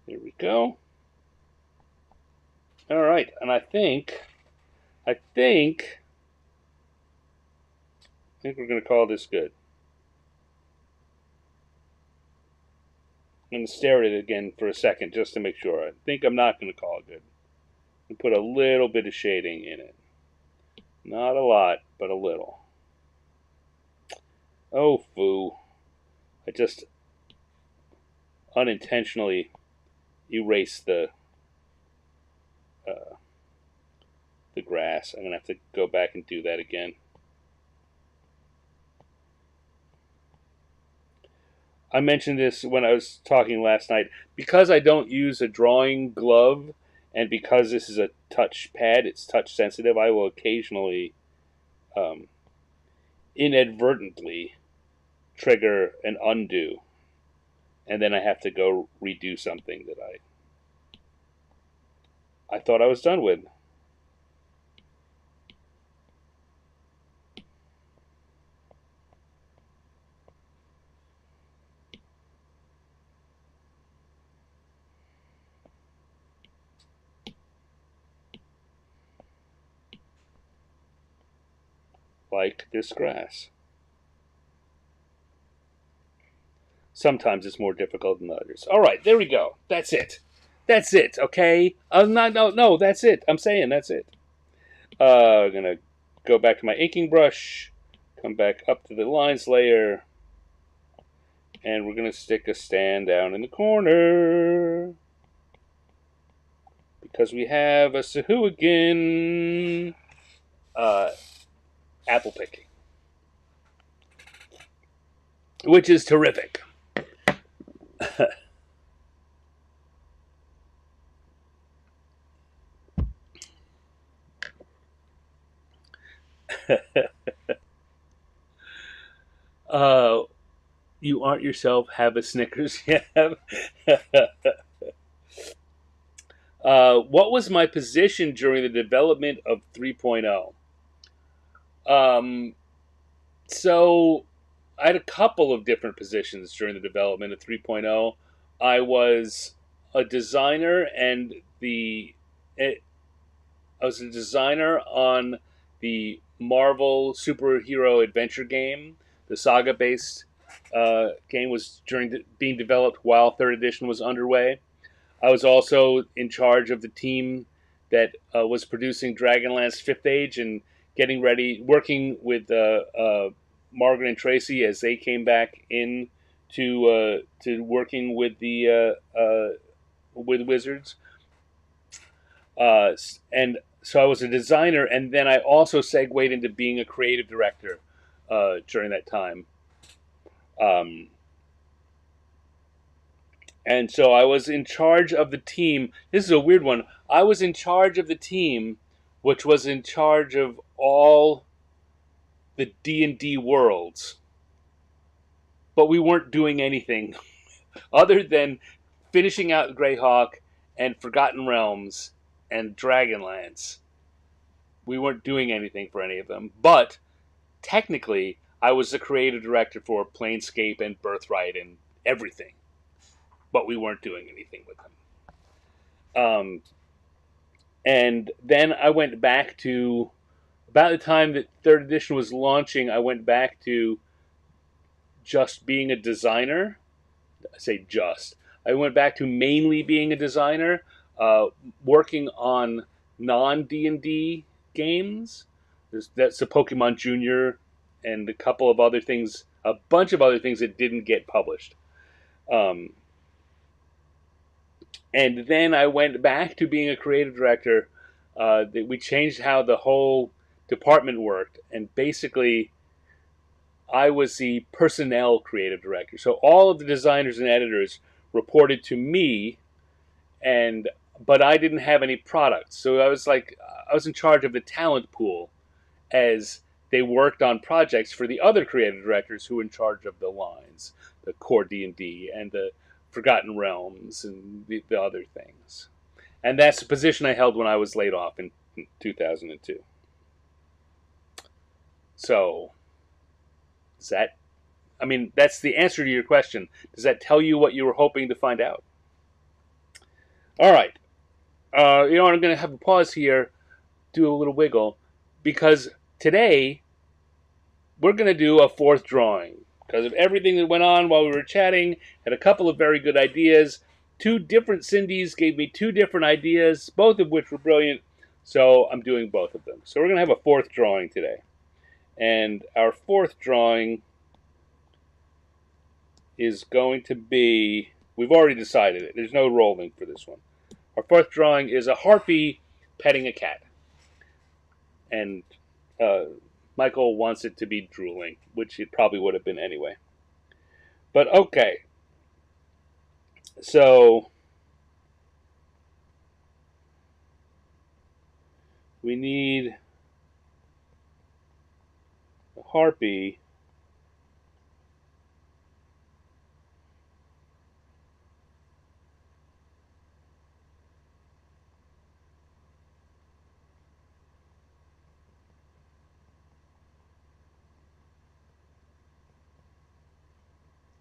There we go. All right, and I think we're going to call this good. I'm going to stare at it again for a second just to make sure. I think I'm not going to call it good. And put a little bit of shading in it. Not a lot, but a little. Oh, foo. I just unintentionally erased the grass. I'm going to have to go back and do that again. I mentioned this when I was talking last night. Because I don't use a drawing glove, and because this is a touch pad, it's touch sensitive, I will occasionally inadvertently trigger an undo. And then I have to go redo something that I thought I was done with. like this grass. Sometimes it's more difficult than others. All right, there we go. That's it. That's it. Okay. No. That's it. I'm saying that's it. I'm gonna go back to my inking brush. Come back up to the lines layer, and we're gonna stick a stand down in the corner because we have a Sahuagin apple picking, which is terrific. You aren't yourself. Have a Snickers. What was my position during the development of 3.0? So I had a couple of different positions during the development of 3.0. I was a designer and I was a designer on the Marvel superhero adventure game. The saga-based game was being developed while third edition was underway. I was also in charge of the team that was producing Dragonlance Fifth Age and getting ready, working with Margaret and Tracy as they came back in to working with the with Wizards. And so I was a designer, and then I also segued into being a creative director during that time. And so I was in charge of the team. This is a weird one. I was in charge of the team, which was in charge of all the D&D worlds. But we weren't doing anything other than finishing out Greyhawk and Forgotten Realms and Dragonlance. We weren't doing anything for any of them. But technically, I was the creative director for Planescape and Birthright and everything. But we weren't doing anything with them. And then I went back to, about the time that third edition was launching, I went back to just being a designer. I say just. I went back to mainly being a designer, working on non-D&D games. That's the Pokemon Junior and a couple of other things, a bunch of other things that didn't get published. And then I went back to being a creative director. We changed how the whole department worked, and basically, I was the personnel creative director. So all of the designers and editors reported to me, but I didn't have any products. So I was in charge of the talent pool as they worked on projects for the other creative directors who were in charge of the lines, the core D&D and the Forgotten Realms and the other things. And that's the position I held when I was laid off in 2002. So, that's the answer to your question. Does that tell you what you were hoping to find out? All right. I'm going to have a pause here, do a little wiggle, because today we're going to do a fourth drawing. Because of everything that went on while we were chatting, had a couple of very good ideas. Two different Cindy's gave me two different ideas, both of which were brilliant. So I'm doing both of them. So we're going to have a fourth drawing today. And our fourth drawing is going to be, we've already decided it. There's no rolling for this one. Our fourth drawing is a harpy petting a cat. And Michael wants it to be drooling, which it probably would have been anyway. But okay. So we need a harpy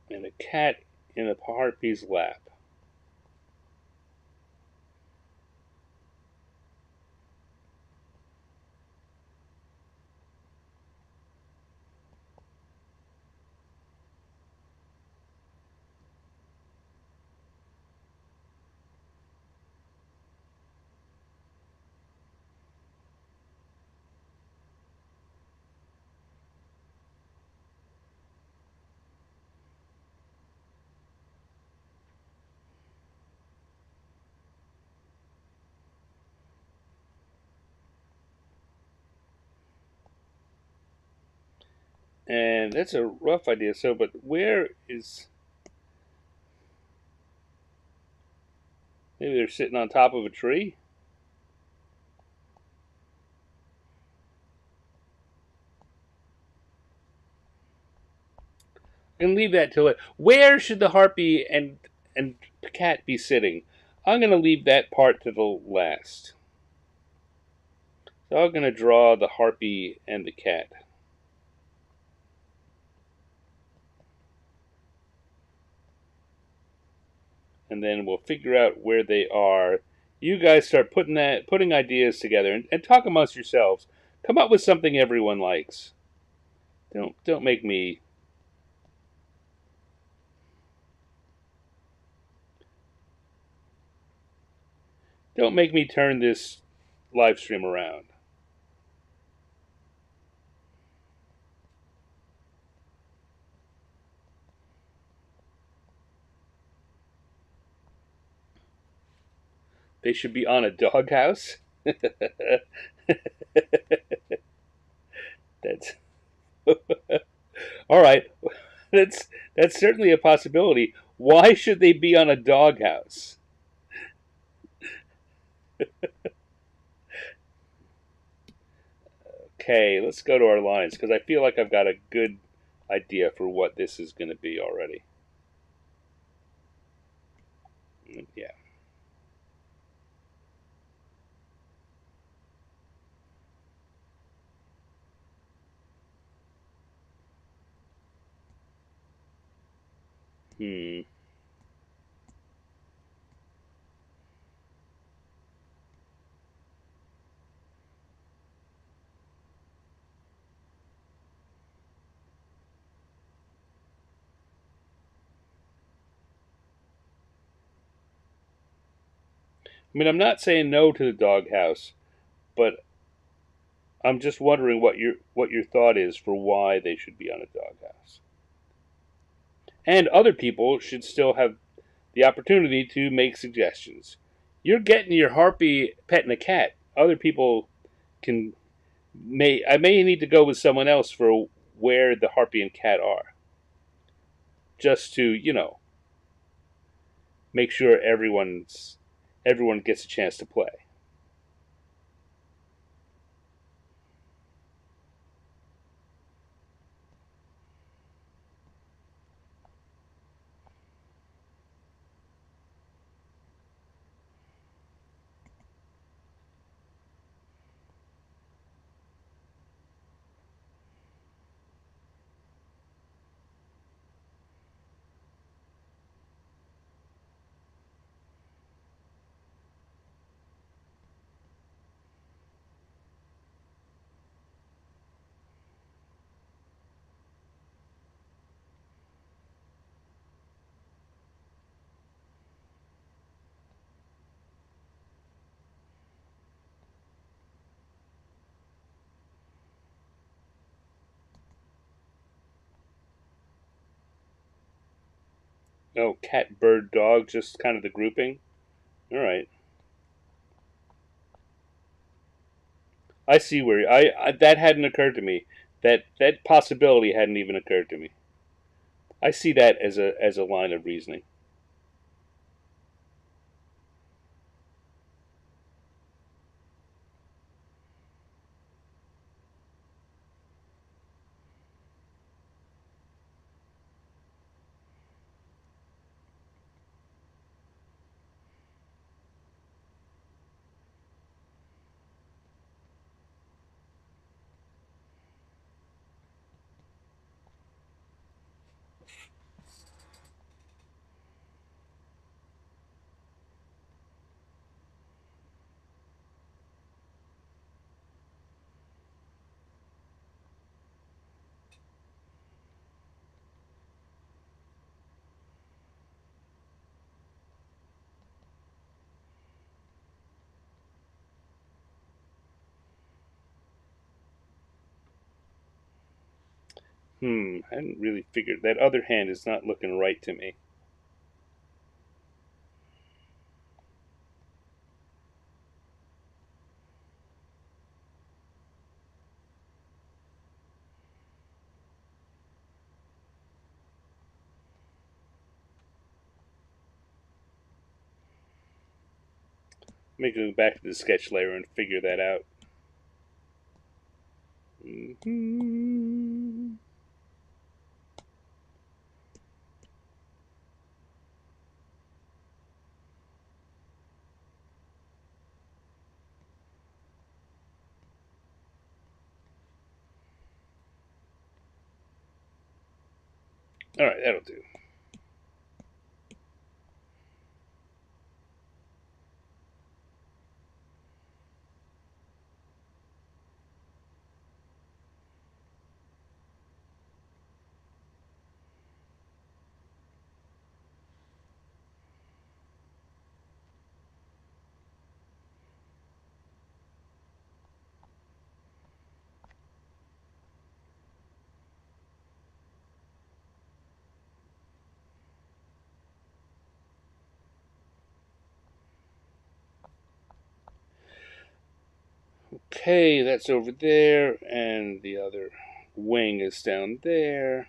and a cat in a harpy's lap. And that's a rough idea. So, but where is... Maybe they're sitting on top of a tree? I'm gonna leave that till it. Where should the harpy and cat be sitting? I'm gonna leave that part to the last. So I'm gonna draw the harpy and the cat. And then we'll figure out where they are. You guys start putting ideas together and talk amongst yourselves. Come up with something everyone likes. Don't make me turn this live stream around. They should be on a doghouse. That's all right. That's certainly a possibility. Why should they be on a doghouse? Okay, let's go to our lines because I feel like I've got a good idea for what this is going to be already. Yeah. Hmm. I mean, I'm not saying no to the doghouse, but I'm just wondering what your thought is for why they should be on a doghouse. And other people should still have the opportunity to make suggestions. You're getting your harpy petting a cat. Other people can I may need to go with someone else for where the harpy and cat are, just to make sure everyone gets a chance to play. Oh, cat, bird, dog, just kind of the grouping. All right, I see where I that hadn't occurred to me. That possibility hadn't even occurred to me. I see that as a line of reasoning. I hadn't really figured that other hand is not looking right to me. Let me go back to the sketch layer and figure that out. Alright, that'll do. Okay, that's over there, and the other wing is down there.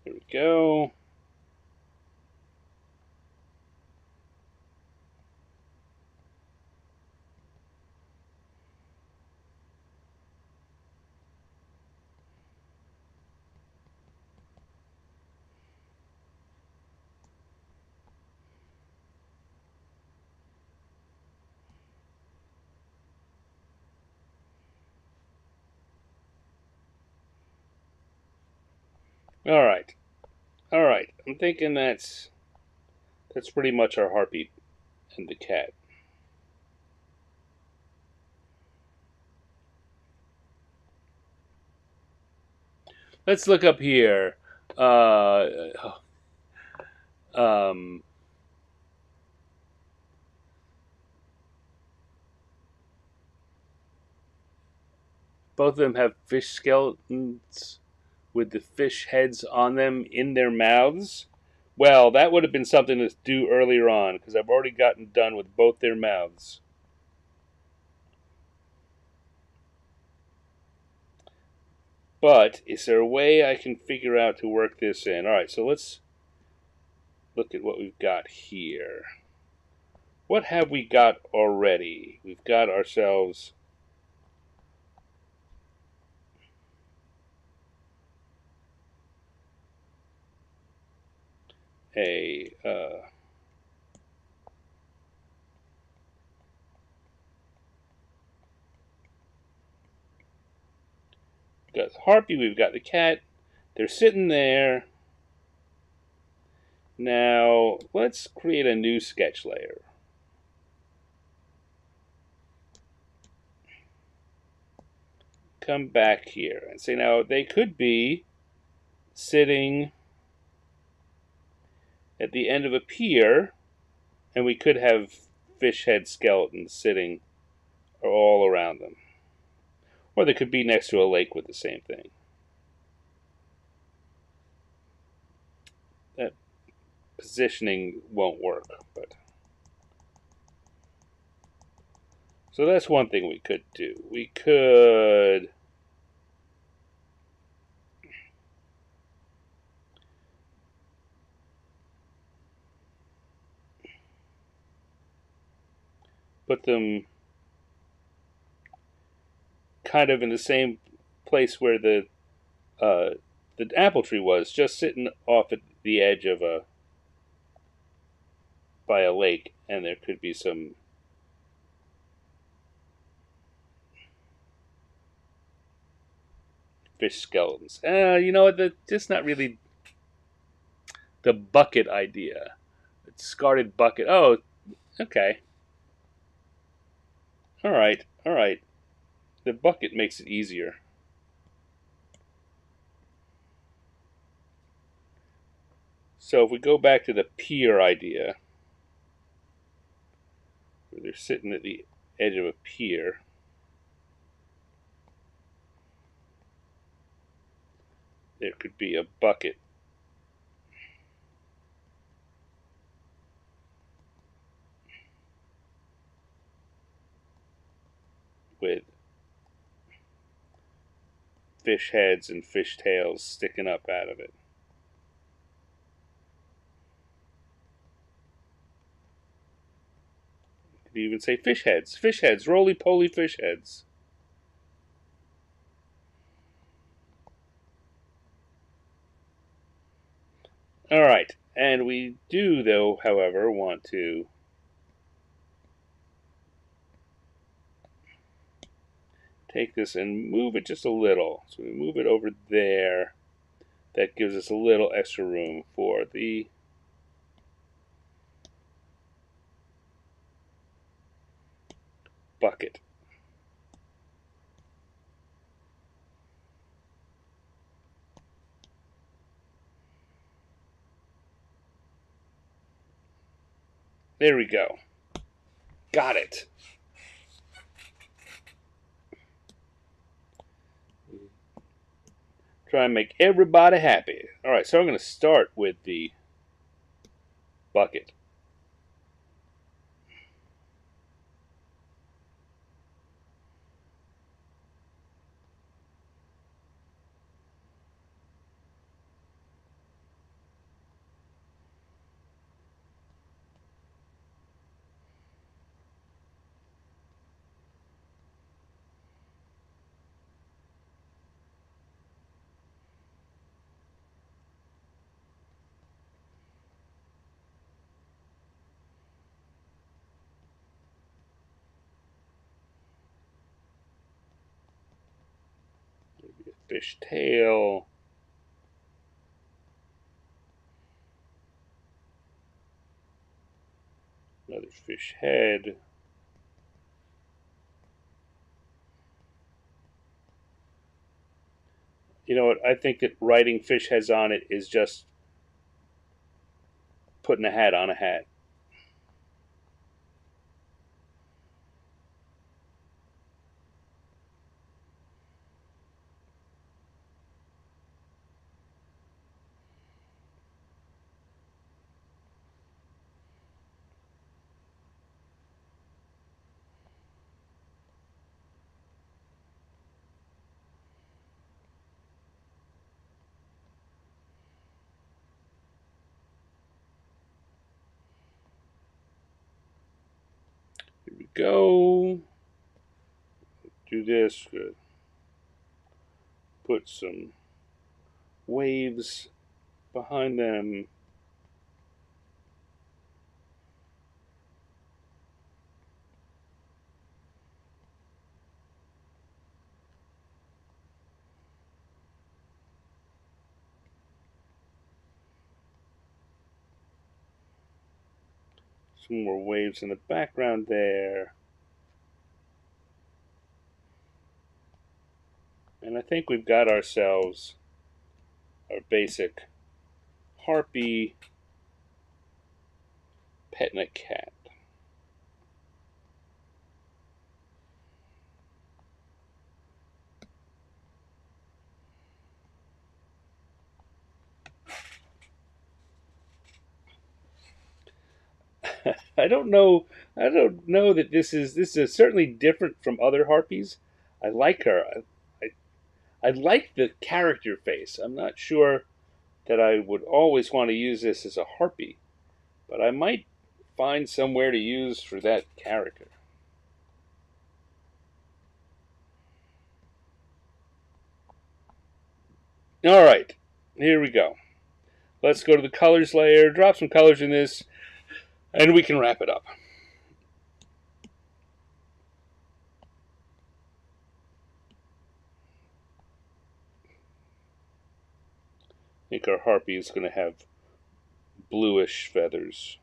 There we go. Alright. Alright. I'm thinking that's pretty much our Harpy and the cat. Let's look up here. Both of them have fish skeletons with the fish heads on them in their mouths. Well, that would have been something to do earlier on, because I've already gotten done with both their mouths. But is there a way I can figure out to work this in? Alright, so let's look at what we've got here. What have we got already? We've got ourselves a got the Harpy, we've got the cat. They're sitting there. Now, let's create a new sketch layer. Come back here and say, now, they could be sitting at the end of a pier, and we could have fish head skeletons sitting all around them. Or they could be next to a lake with the same thing. That positioning won't work, but so that's one thing we could do. We could put them kind of in the same place where the apple tree was, just sitting off at the edge of by a lake, and there could be some fish skeletons. You know what? Just not really the bucket idea. The discarded bucket. Oh, okay. All right, all right. The bucket makes it easier. So if we go back to the pier idea, where they're sitting at the edge of a pier, there could be a bucket. with fish heads and fish tails sticking up out of it. You could even say fish heads. Fish heads. Roly-poly fish heads. Alright, and we do, though, however, want to take this and move it just a little. So we move it over there. That gives us a little extra room for the bucket. There we go. Got it. Try and make everybody happy. Alright, so I'm going to start with the bucket. Maybe a fish tail. Another fish head. You know what? I think that writing fish heads on it is just putting a hat on a hat. Here we go. Do this. Good. Put some waves behind them. Some more waves in the background there. And I think we've got ourselves our basic Harpy petting a cat. I don't know. I don't know that this is certainly different from other harpies. I like her. I like the character face. I'm not sure that I would always want to use this as a harpy, but I might find somewhere to use for that character. All right, here we go. Let's go to the colors layer, drop some colors in this, and we can wrap it up. I think our harpy is going to have bluish feathers.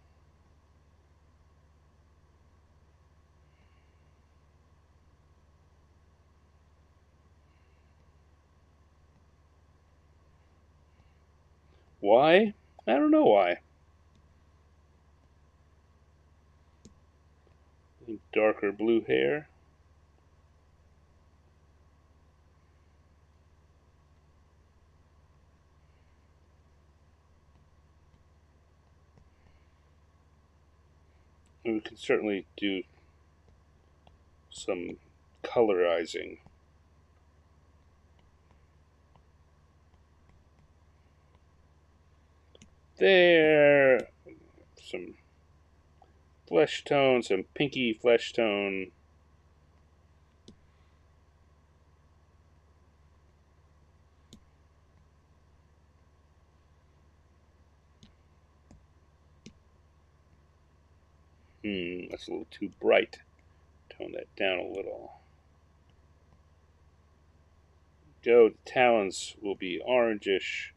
Why? I don't know why. Darker blue hair. And we can certainly do some colorizing. There, some flesh tone, some pinky flesh tone. That's a little too bright. Tone that down a little. Go, the talons will be orangish.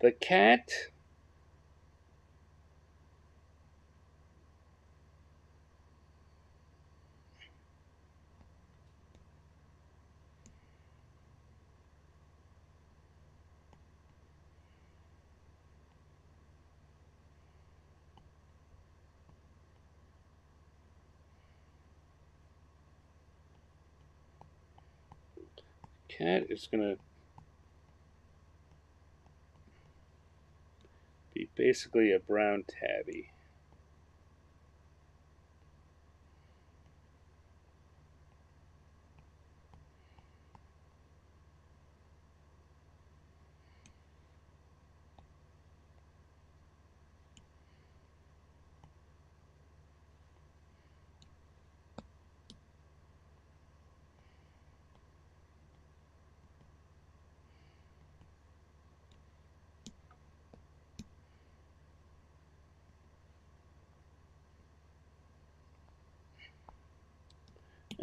The cat. Cat is going to be basically a brown tabby.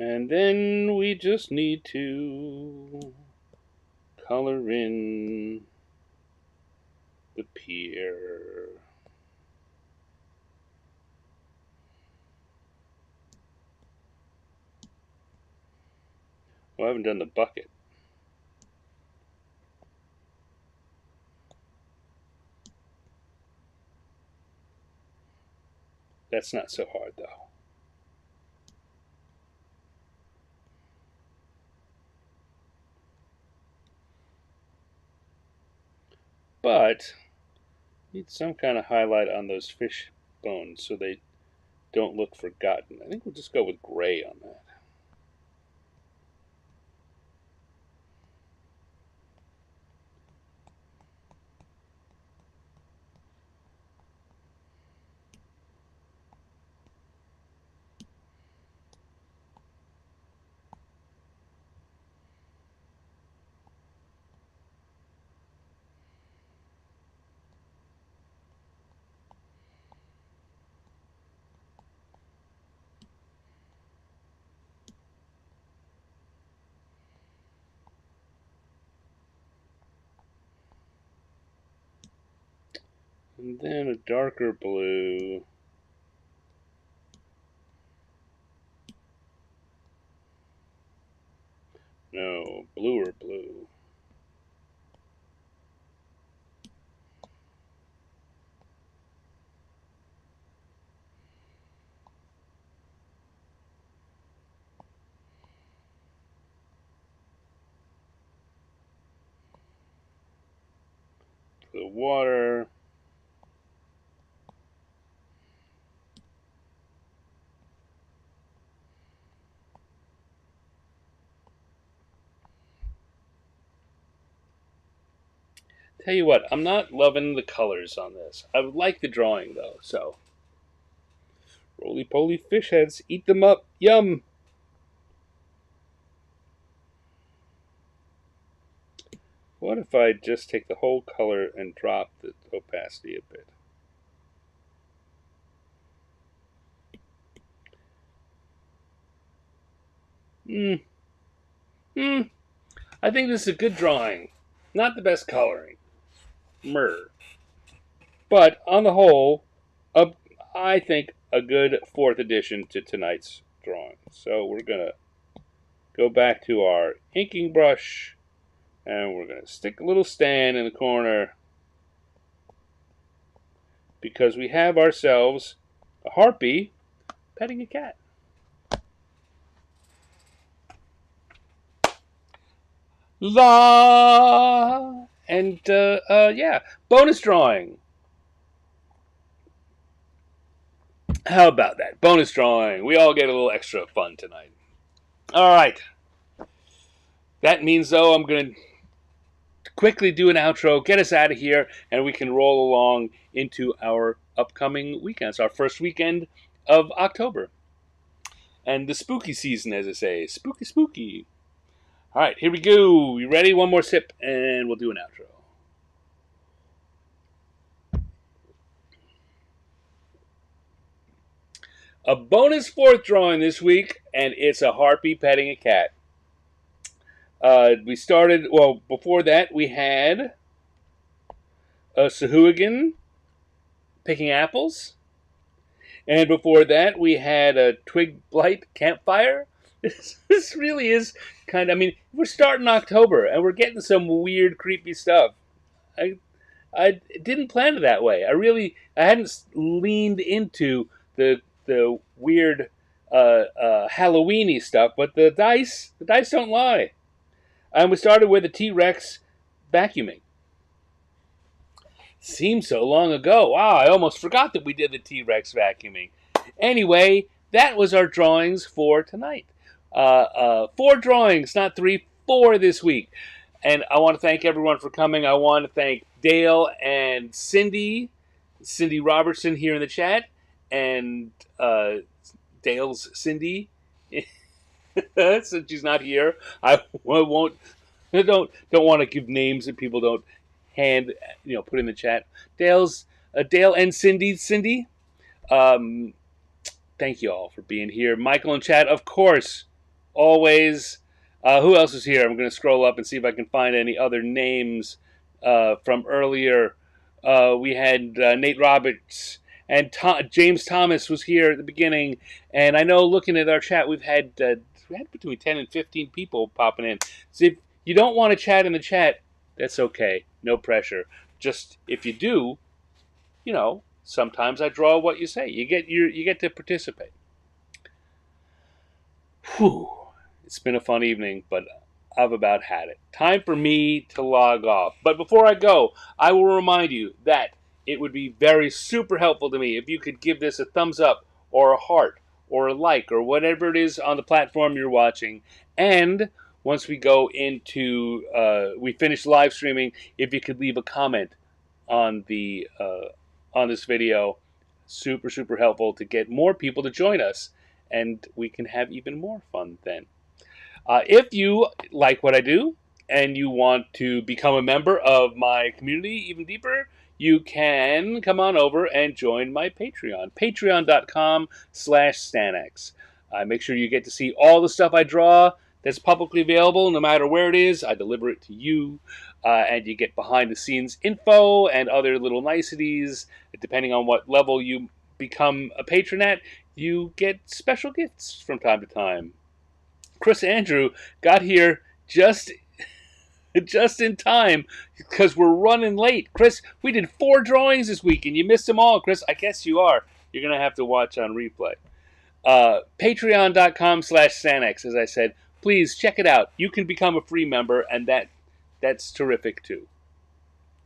And then we just need to color in the pier. Oh, I haven't done the bucket. That's not so hard, though. But need some kind of highlight on those fish bones so they don't look forgotten. I think we'll just go with gray on that. And then a darker blue. No, bluer blue. For the water. Tell you what, I'm not loving the colors on this. I would like the drawing though, so. Roly-poly fish heads, eat them up, yum! What if I just take the whole color and drop the opacity a bit? I think this is a good drawing. Not the best coloring. Myrrh. But on the whole, I think a good fourth addition to tonight's drawing. So we're going to go back to our inking brush, and we're going to stick a little stand in the corner because we have ourselves a harpy petting a cat. La! And, yeah, bonus drawing. How about that? Bonus drawing. We all get a little extra fun tonight. All right. That means, though, I'm going to quickly do an outro, get us out of here, and we can roll along into our upcoming weekends, our first weekend of October. And the spooky season, as I say. Spooky, spooky. All right, here we go. You ready? One more sip, and we'll do an outro. A bonus fourth drawing this week, and it's a harpy petting a cat. We started, well, before that, we had a Sahuagin picking apples. And before that, we had a Twig, Blight, Campfire. This really is kind of, I mean, we're starting October, and we're getting some weird, creepy stuff. I didn't plan it that way. I hadn't leaned into the weird Halloweeny stuff, but the dice don't lie. And we started with a T-Rex vacuuming. Seems so long ago. Wow, I almost forgot that we did the T-Rex vacuuming. Anyway, that was our drawings for tonight. 4 drawings, not 3, 4 this week. And I want to thank everyone for coming. I want to thank Dale and Cindy Robertson here in the chat, and Dale's Cindy. Since she's not here, I won't. I don't want to give names that people don't put in the chat. Dale and Cindy. Thank you all for being here. Michael in chat, of course, always. Who else is here? I'm going to scroll up and see if I can find any other names from earlier. We had Nate Roberts. And James Thomas was here at the beginning. And I know, looking at our chat, we had between 10 and 15 people popping in. So if you don't want to chat in the chat, that's okay. No pressure. Just if you do, sometimes I draw what you say. You get to participate. Whew. It's been a fun evening, but I've about had it. Time for me to log off. But before I go, I will remind you that it would be very super helpful to me if you could give this a thumbs up or a heart or a like or whatever it is on the platform you're watching. And once we go into, we finish live streaming, if you could leave a comment on this video, super, super helpful to get more people to join us. And we can have even more fun then. If you like what I do and you want to become a member of my community even deeper, you can come on over and join my Patreon. Patreon.com/Stanex. Make sure you get to see all the stuff I draw that's publicly available, no matter where it is. I deliver it to you. And you get behind-the-scenes info and other little niceties. Depending on what level you become a patron at, you get special gifts from time to time. Chris Andrew got here just in time because we're running late. Chris, we did 4 drawings this week and you missed them all. Chris, I guess you are. You're going to have to watch on replay. Patreon.com/Stanex, as I said. Please check it out. You can become a free member, and that's terrific too.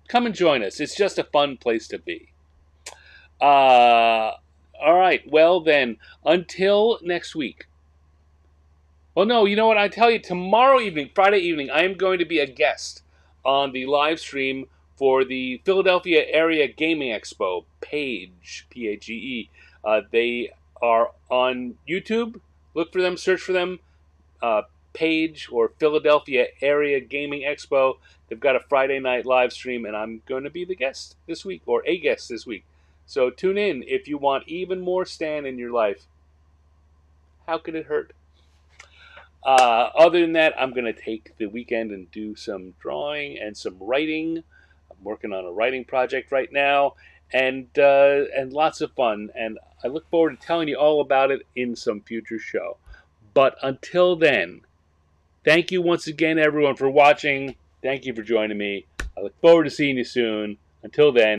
Come and join us. It's just a fun place to be. All right. Well then, until next week. Well, no, you know what? I tell you, tomorrow evening, Friday evening, I am going to be a guest on the live stream for the Philadelphia Area Gaming Expo, PAGE, P-A-G-E. They are on YouTube. Look for them, search for them. page or Philadelphia Area Gaming Expo. They've got a Friday night live stream, and I'm going to be the guest this week, or a guest this week. So tune in if you want even more Stan in your life. How could it hurt? Other than that, I'm going to take the weekend and do some drawing and some writing. I'm working on a writing project right now, and lots of fun. And I look forward to telling you all about it in some future show. But until then, thank you once again, everyone, for watching. Thank you for joining me. I look forward to seeing you soon. Until then.